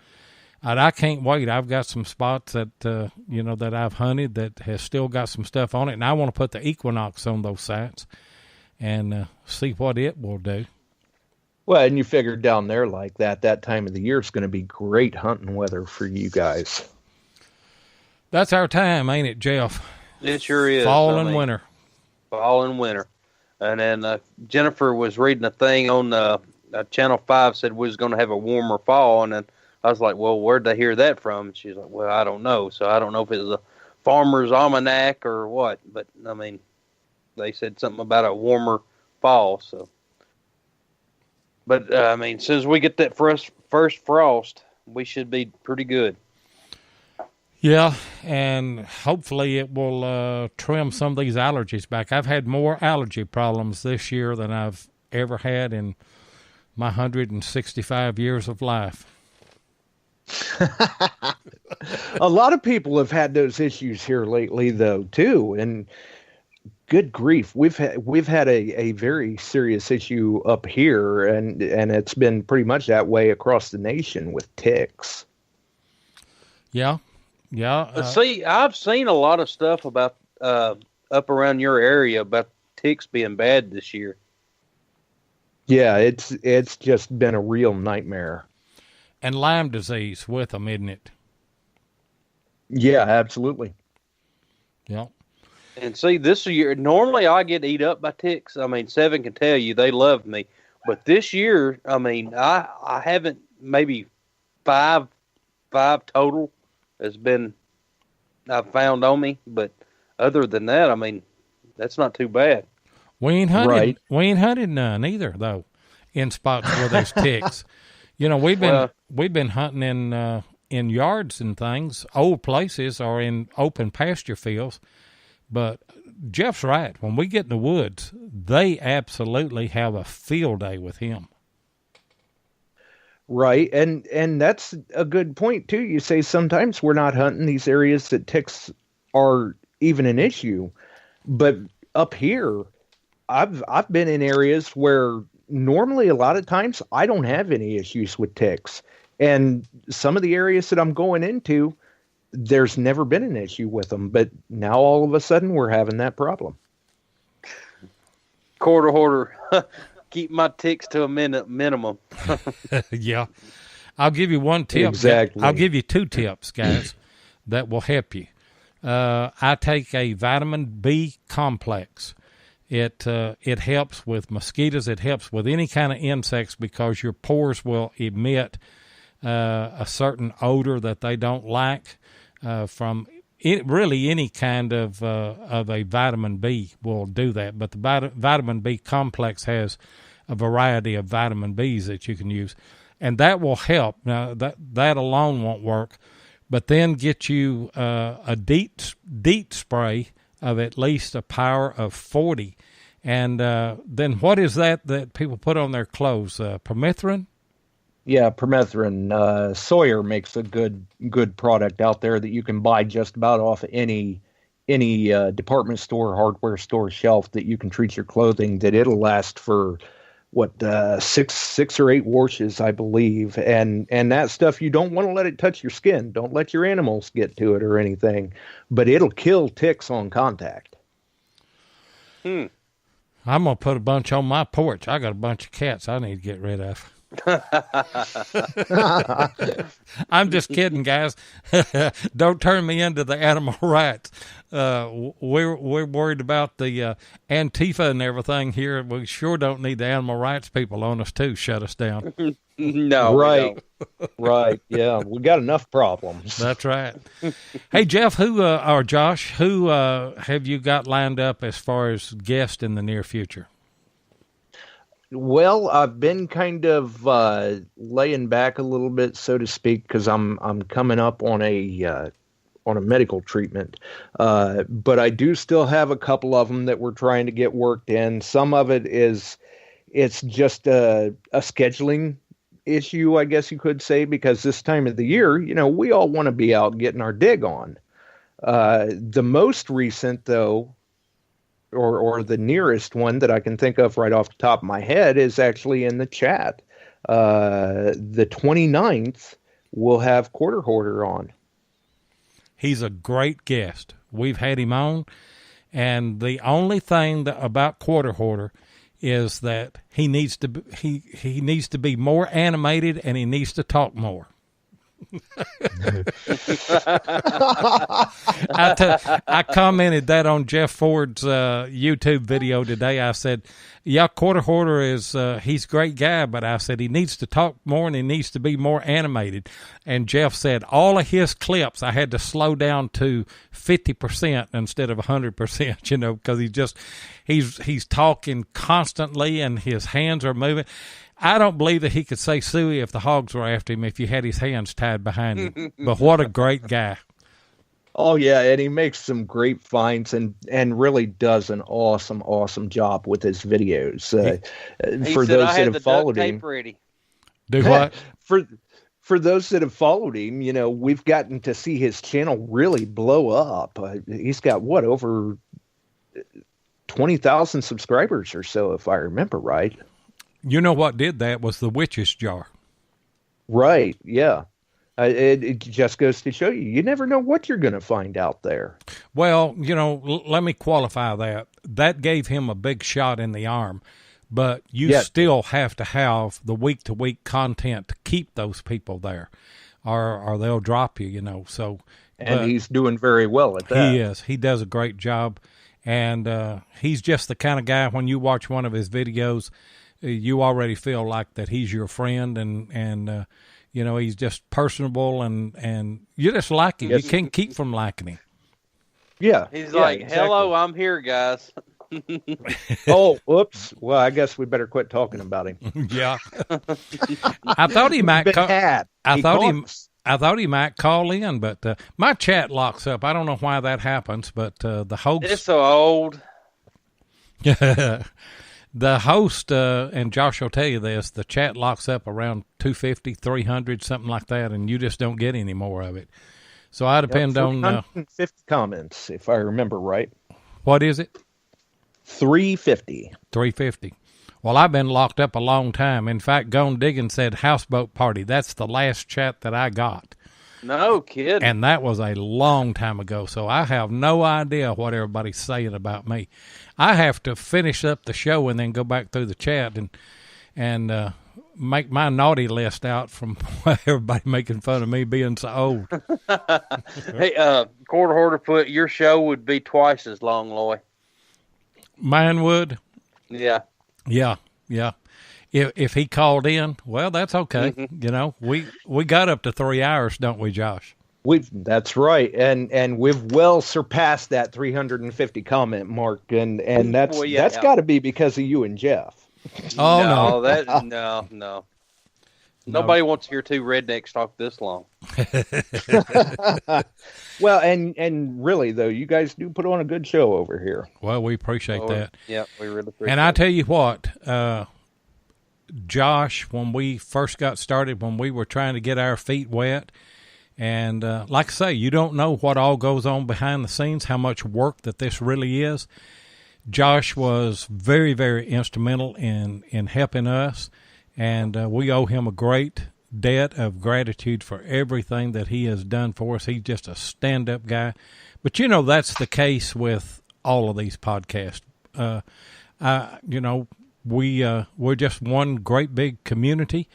And I can't wait. I've got some spots that, that I've hunted that has still got some stuff on it, and I want to put the Equinox on those sites and see what it will do. Well, and you figured down there like that time of the year is going to be great hunting weather for you guys. That's our time, ain't it, Jeff? It sure is. Fall and winter. Fall and winter. And then Jennifer was reading a thing on Channel 5 said we was going to have a warmer fall. And then I was like, well, where'd they hear that from? She's like, well, I don't know. So I don't know if it was a farmer's almanac or what. But, I mean, they said something about a warmer fall. So, but, I mean, as soon as we get that first frost, we should be pretty good. Yeah, and hopefully it will trim some of these allergies back. I've had more allergy problems this year than I've ever had in my 165 years of life. A lot of people have had those issues here lately, though, too. And good grief, we've had a very serious issue up here, and it's been pretty much that way across the nation with ticks. Yeah. Yeah. See, I've seen a lot of stuff about up around your area about ticks being bad this year. Yeah, it's just been a real nightmare. And Lyme disease with them, isn't it? Yeah, absolutely. Yeah. And see, this year, normally I get eat up by ticks. I mean, Seven can tell you they love me. But this year, I mean, I haven't, maybe five total has been I've found on me, but other than that, I mean, that's not too bad. We ain't hunted. Right. We ain't hunted none either, though, in spots where there's ticks. You know, we've been hunting in yards and things, old places, or in open pasture fields. But Jeff's right. When we get in the woods, they absolutely have a field day with him. Right, and that's a good point too. You say sometimes we're not hunting these areas that ticks are even an issue, but up here, I've been in areas where normally a lot of times I don't have any issues with ticks, and some of the areas that I'm going into, there's never been an issue with them, but now all of a sudden we're having that problem. Quarter hoarder. Keep my ticks to a minimum. Yeah. I'll give you one tip. Exactly. I'll give you two tips, guys, that will help you. I take a vitamin B complex. It helps with mosquitoes. It helps with any kind of insects because your pores will emit a certain odor that they don't like from really any kind of a vitamin B will do that. But the vitamin B complex has a variety of vitamin Bs that you can use, and that will help. Now that alone won't work, but then get you a DEET spray of at least a power of 40, and then what is that people put on their clothes? Permethrin. Yeah, permethrin. Sawyer makes a good product out there that you can buy just about off any department store, hardware store shelf that you can treat your clothing. That it'll last for six or eight washes, I believe. And that stuff, you don't want to let it touch your skin. Don't let your animals get to it or anything. But it'll kill ticks on contact. I'm gonna put a bunch on my porch. I got a bunch of cats I need to get rid of. I'm just kidding, guys. Don't turn me into the animal rights. We're worried about the Antifa and everything here. We sure don't need the animal rights people on us to shut us down. No, right, right. Yeah, we got enough problems. That's right. Hey, Jeff, or Josh, who have you got lined up as far as guests in the near future? Well, I've been kind of laying back a little bit, so to speak, because I'm coming up on a medical treatment. But I do still have a couple of them that we're trying to get worked in. Some of it's just a scheduling issue, I guess you could say, because this time of the year, we all want to be out getting our dig on. The most recent, though, or the nearest one that I can think of right off the top of my head is actually in the chat. The 29th, we'll have Quarter Hoarder on. He's a great guest. We've had him on, and the only thing about Quarter Hoarder is that he needs to be more animated and he needs to talk more. I commented that on Jeff Ford's YouTube video today. I said, yeah, Quarter Hoarder is he's a great guy, but I said he needs to talk more and he needs to be more animated. And Jeff said all of his clips I had to slow down to 50% instead of 100%, you know, because he's talking constantly and his hands are moving. I don't believe that he could say suey if the hogs were after him if you had his hands tied behind him. But what a great guy. Oh, yeah, and he makes some great finds and really does an awesome job with his videos. For those that have followed him. Do what? For those that have followed him, you know, we've gotten to see his channel really blow up. He's got, over 20,000 subscribers or so, if I remember right. You know what did that was the witch's jar. Right, yeah. It just goes to show you never know what you're going to find out there. Well, you know, let me qualify that. That gave him a big shot in the arm, but you still have to have the week-to-week content to keep those people there, or they'll drop you, you know. So, and he's doing very well at that. He is. He does a great job, and he's just the kind of guy, when you watch one of his videos, you already feel like that he's your friend, and you know, he's just personable, and you just like him. Yes. You can't keep from liking him. Yeah. He's like, exactly. Hello, I'm here, guys. Oh, whoops. Well, I guess we better quit talking about him. Yeah. I thought he might I thought he might call in, but my chat locks up. I don't know why that happens, but the host. It's so old. The host, and Josh will tell you this, the chat locks up around 250, 300, something like that, and you just don't get any more of it. So I depend on... 350 comments, if I remember right. What is it? 350. 350. Well, I've been locked up a long time. In fact, Gone Diggin' said houseboat party. That's the last chat that I got. No kidding. And that was a long time ago, so I have no idea what everybody's saying about me. I have to finish up the show and then go back through the chat and make my naughty list out from everybody making fun of me being so old. Hey, Quarter Hoarder put, your show would be twice as long, Loy. Mine would? Yeah. Yeah. If he called in, well, that's okay. Mm-hmm. You know, we got up to 3 hours, don't we, Josh? That's right, and we've well surpassed that 350 comment mark, and that's got to be because of you and Jeff. Oh no. Nobody wants to hear two rednecks talk this long. Well, and really though, you guys do put on a good show over here. Well, we appreciate that. Yeah, we really appreciate. And I tell you what, Josh, when we first got started, when we were trying to get our feet wet. And like I say, you don't know what all goes on behind the scenes, how much work that this really is. Josh was very, very instrumental in helping us, and we owe him a great debt of gratitude for everything that he has done for us. He's just a stand-up guy. But, you know, that's the case with all of these podcasts. You know, we're just one great big community,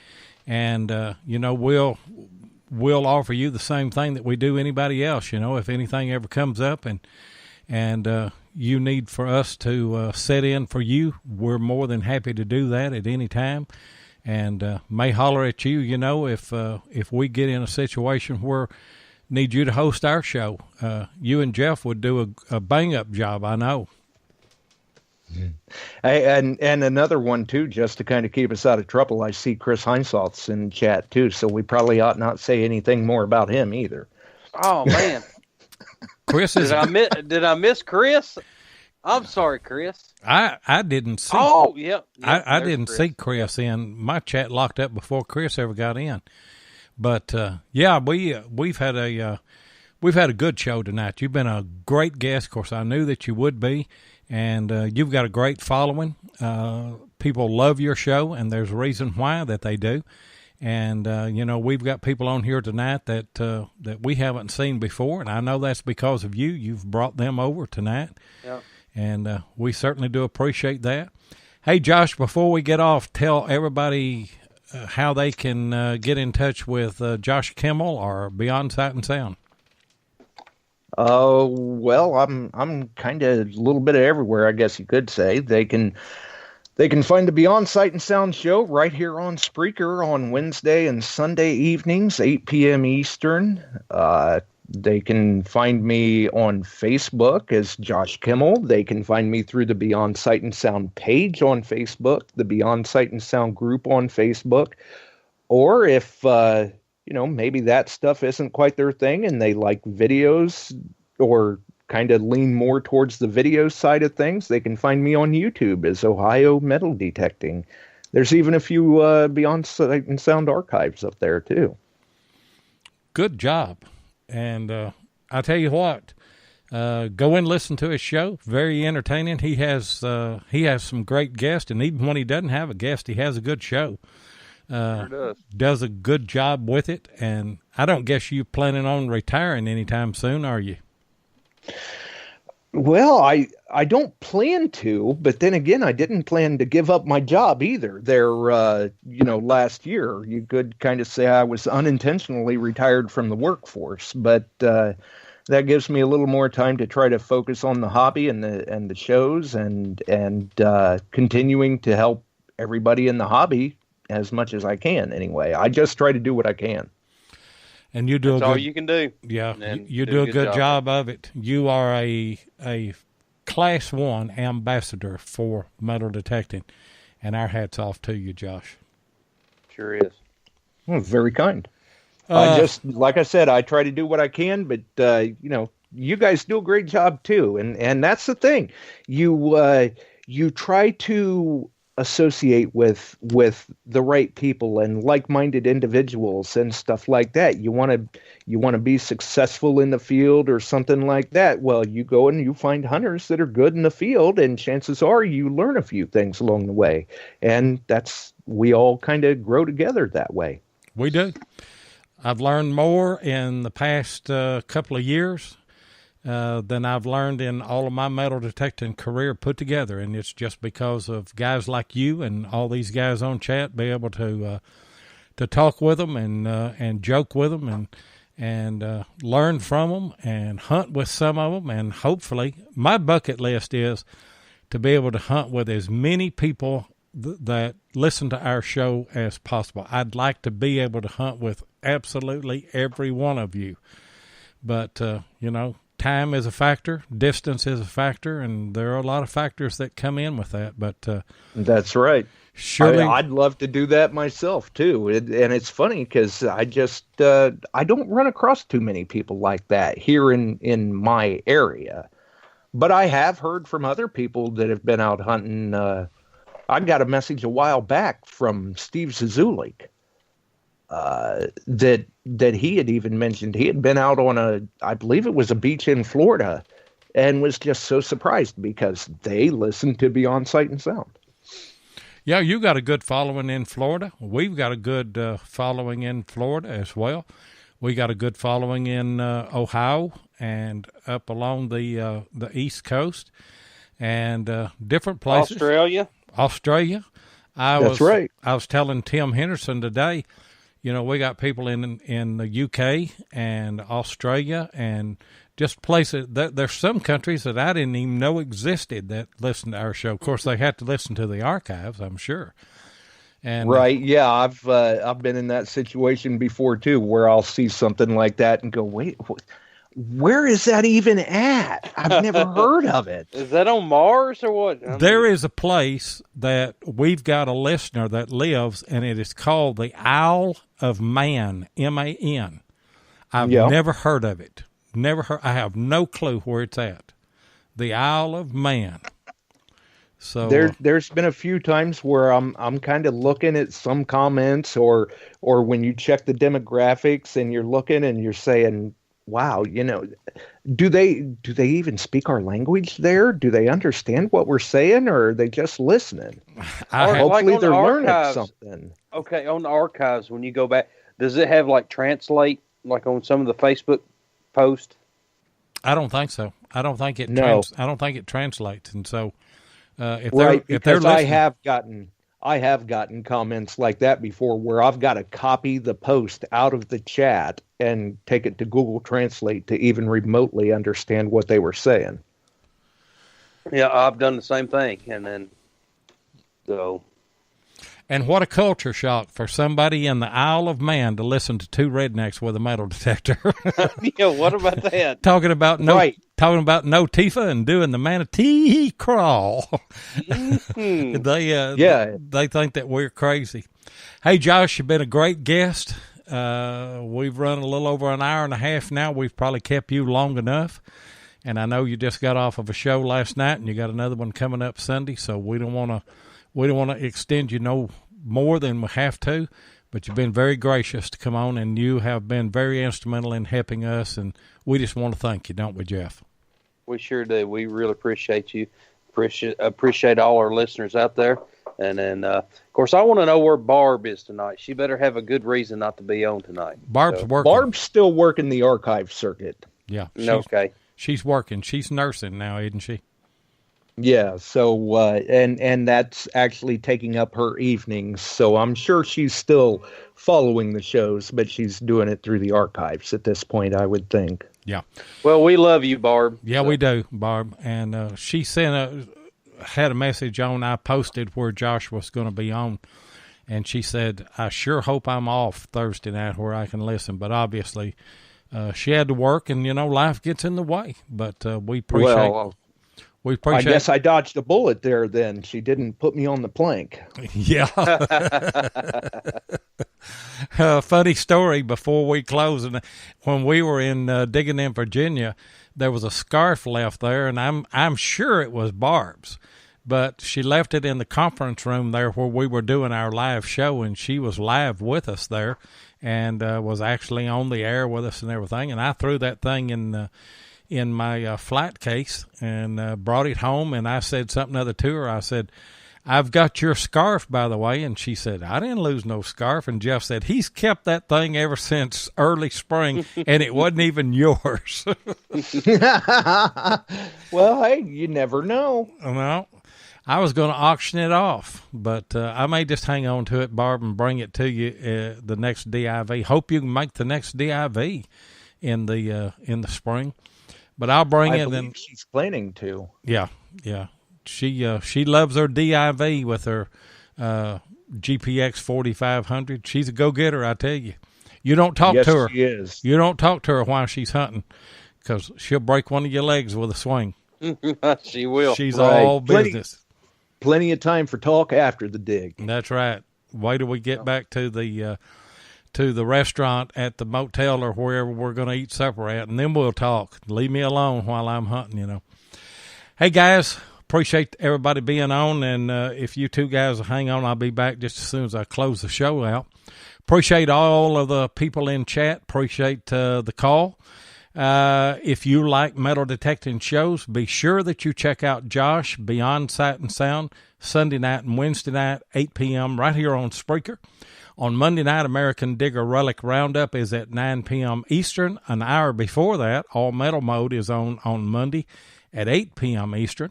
and, you know, we'll offer you the same thing that we do anybody else. You know, if anything ever comes up and you need for us to set in for you, we're more than happy to do that at any time. And may holler at you, you know, if we get in a situation where need you to host our show. You and Jeff would do a bang-up job, I know. And another one, too, just to kind of keep us out of trouble, I see Chris Heinsoth's in chat, too, so we probably ought not say anything more about him either. Oh, man. Chris is... Did I miss Chris? I'm sorry, Chris. I didn't see... Oh, yep. I didn't see Chris in. My chat locked up before Chris ever got in. But, yeah, we've had a good show tonight. You've been a great guest. Of course, I knew that you would be. And you've got a great following. People love your show, and there's a reason why that they do. And, you know, we've got people on here tonight that we haven't seen before, and I know that's because of you. You've brought them over tonight. Yep. And we certainly do appreciate that. Hey, Josh, before we get off, tell everybody how they can get in touch with Josh Kimmel or Beyond Sight and Sound. Well, I'm kind of a little bit of everywhere, I guess you could say. They can find the Beyond Sight and Sound show right here on Spreaker on Wednesday and Sunday evenings, 8 p.m. Eastern. They can find me on Facebook as Josh Kimmel. They can find me through the Beyond Sight and Sound page on Facebook, the Beyond Sight and Sound group on Facebook. Or if maybe that stuff isn't quite their thing and they like videos or kind of lean more towards the video side of things, they can find me on YouTube as Ohio Metal Detecting. There's even a few Beyond Sight and Sound archives up there, too. Good job. And I tell you what, go and listen to his show. Very entertaining. He has some great guests, and even when he doesn't have a guest, he has a good show. Sure does a good job with it, and I don't guess you're planning on retiring anytime soon, are you? Well, I don't plan to, but then again, I didn't plan to give up my job either. There, last year, you could kind of say I was unintentionally retired from the workforce, but that gives me a little more time to try to focus on the hobby and the shows and continuing to help everybody in the hobby as much as I can. Anyway, I just try to do what I can. And you do That's all you can do. Yeah, you do a good job of it. You are a Class 1 ambassador for metal detecting, and our hat's off to you, Josh. Sure is. Well, very kind. I just, like I said, I try to do what I can, but you guys do a great job too, and that's the thing. You try to associate with the right people and like-minded individuals and stuff like that. You want to be successful in the field or something like that. Well, you go and you find hunters that are good in the field, and chances are you learn a few things along the way. And we all kind of grow together that way. We do. I've learned more in the past couple of years than I've learned in all of my metal detecting career put together, and it's just because of guys like you and all these guys on chat be able to talk with them and joke with them and learn from them and hunt with some of them. And hopefully, my bucket list is to be able to hunt with as many people that listen to our show as possible. I'd like to be able to hunt with absolutely every one of you, but time is a factor, distance is a factor, and there are a lot of factors that come in with that. But that's right. Surely, I'd love to do that myself too. And it's funny because I just I don't run across too many people like that here in my area. But I have heard from other people that have been out hunting. I got a message a while back from Steve Zuzulik that he had even mentioned he had been out on I believe it was a beach in Florida, and was just so surprised because they listened to Beyond Sight and Sound. Yeah, you got a good following in Florida. We've got a good following in Florida as well. We got a good following in Ohio and up along the East Coast and different places. Australia. That's right. I was telling Tim Henderson today, we got people in the UK and Australia and just places. There's some countries that I didn't even know existed that listen to our show. Of course, they had to listen to the archives, I'm sure. And right, yeah, I've been in that situation before too, where I'll see something like that and go, wait, where is that even at? I've never heard of it. Is that on Mars or what? There is a place that we've got a listener that lives, and it is called the Isle of Man, M-A-N. I've never heard of it. Never heard. I have no clue where it's at. The Isle of Man. So there's been a few times where I'm kind of looking at some comments or when you check the demographics and you're looking and you're saying, wow, do they even speak our language there? Do they understand what we're saying, or are they just listening? Hopefully they're learning something. Okay, on the archives, when you go back, does it have translate like on some of the Facebook posts? I don't think so. I don't think it. No. I don't think it translates, and so Right, because I have gotten comments like that before where I've got to copy the post out of the chat and take it to Google Translate to even remotely understand what they were saying. Yeah, I've done the same thing, and then so. And what a culture shock for somebody in the Isle of Man to listen to two rednecks with a metal detector. Yeah, what about that? Talking about no Tifa and doing the manatee crawl. Mm-hmm. They think that we're crazy. Hey, Josh, you've been a great guest. We've run a little over an hour and a half now. We've probably kept you long enough. And I know you just got off of a show last night, and you got another one coming up Sunday. So we don't want to extend you no more than we have to. But you've been very gracious to come on, and you have been very instrumental in helping us. And we just want to thank you, don't we, Jeff? We sure do. We really appreciate you. Appreciate all our listeners out there. And then, of course, I want to know where Barb is tonight. She better have a good reason not to be on tonight. Working. Barb's still working the archive circuit. Yeah. Okay. She's working. She's nursing now, isn't she? Yeah, so and that's actually taking up her evenings. So I'm sure she's still following the shows, but she's doing it through the archives at this point, I would think. Yeah. Well, we love you, Barb. Yeah, we do, Barb. And she had a message on I posted where Josh was going to be on, and she said, "I sure hope I'm off Thursday night where I can listen." But obviously, she had to work, and life gets in the way. But we appreciate. Well, I guess I dodged a bullet there. Then she didn't put me on the plank. Yeah. Funny story before we close. And when we were in digging in Virginia, there was a scarf left there, and I'm sure it was Barb's, but she left it in the conference room there where we were doing our live show, and she was live with us there, and was actually on the air with us and everything. And I threw that thing in my flat case and brought it home, and I said something other to her. I said, "I've got your scarf, by the way." And she said, "I didn't lose no scarf." And Jeff said, "He's kept that thing ever since early spring, and it wasn't even yours." Well, hey, you never know. Well, I was going to auction it off, but I may just hang on to it, Barb, and bring it to you the next DIV. Hope you can make the next DIV in the spring. But I'll bring it. And she's planning to. Yeah. She loves her DIV with her GPX 4500. She's a go-getter, I tell you. You don't talk to her. Yes, she is. You don't talk to her while she's hunting, because she'll break one of your legs with a swing. She will. She's all business. Plenty of time for talk after the dig. That's right. Wait till we get back to the restaurant at the motel or wherever we're going to eat supper at, and then we'll talk. Leave me alone while I'm hunting, Hey, guys, appreciate everybody being on, and if you two guys will hang on, I'll be back just as soon as I close the show out. Appreciate all of the people in chat. Appreciate the call. If you like metal detecting shows, be sure that you check out Josh Beyond Sight and Sound Sunday night and Wednesday night, 8 p.m. right here on Spreaker. On Monday night, American Digger Relic Roundup is at 9 p.m. Eastern. An hour before that, All Metal Mode is on Monday at 8 p.m. Eastern.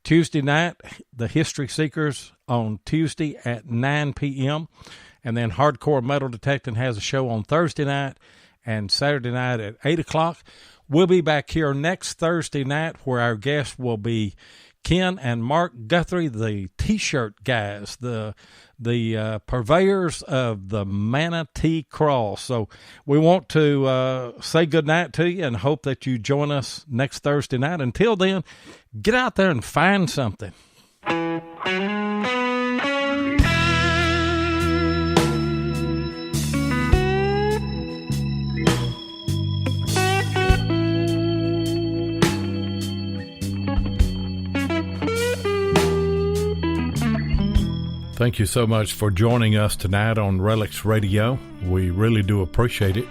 Tuesday night, the History Seekers on Tuesday at 9 p.m. And then Hardcore Metal Detecting has a show on Thursday night and Saturday night at 8 o'clock. We'll be back here next Thursday night where our guests will be Ken and Mark Guthrie, the T-shirt guys, the purveyors of the Manatee Crawl. So we want to say good night to you and hope that you join us next Thursday night. Until then, get out there and find something. Thank you so much for joining us tonight on Relics Radio. We really do appreciate it.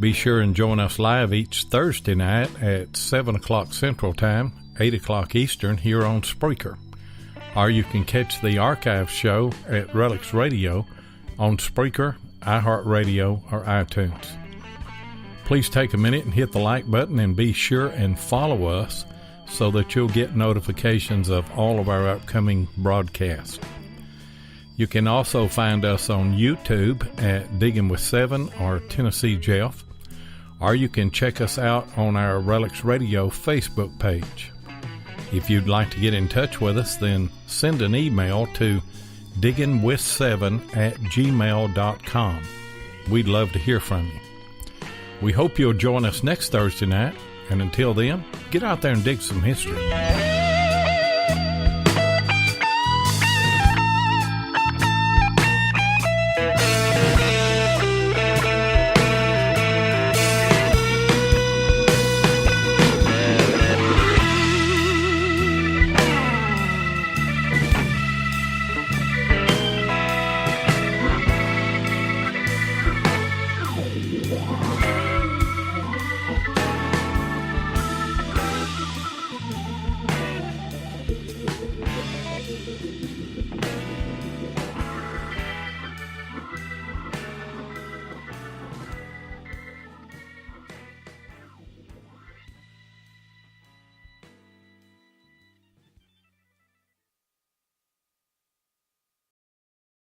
Be sure and join us live each Thursday night at 7 o'clock Central Time, 8 o'clock Eastern here on Spreaker. Or you can catch the archive show at Relics Radio on Spreaker, iHeartRadio, or iTunes. Please take a minute and hit the like button and be sure and follow us so that you'll get notifications of all of our upcoming broadcasts. You can also find us on YouTube at Digging with Seven or Tennessee Jeff, or you can check us out on our Relics Radio Facebook page. If you'd like to get in touch with us, then send an email to diggingwith7@gmail.com. We'd love to hear from you. We hope you'll join us next Thursday night, and until then, get out there and dig some history.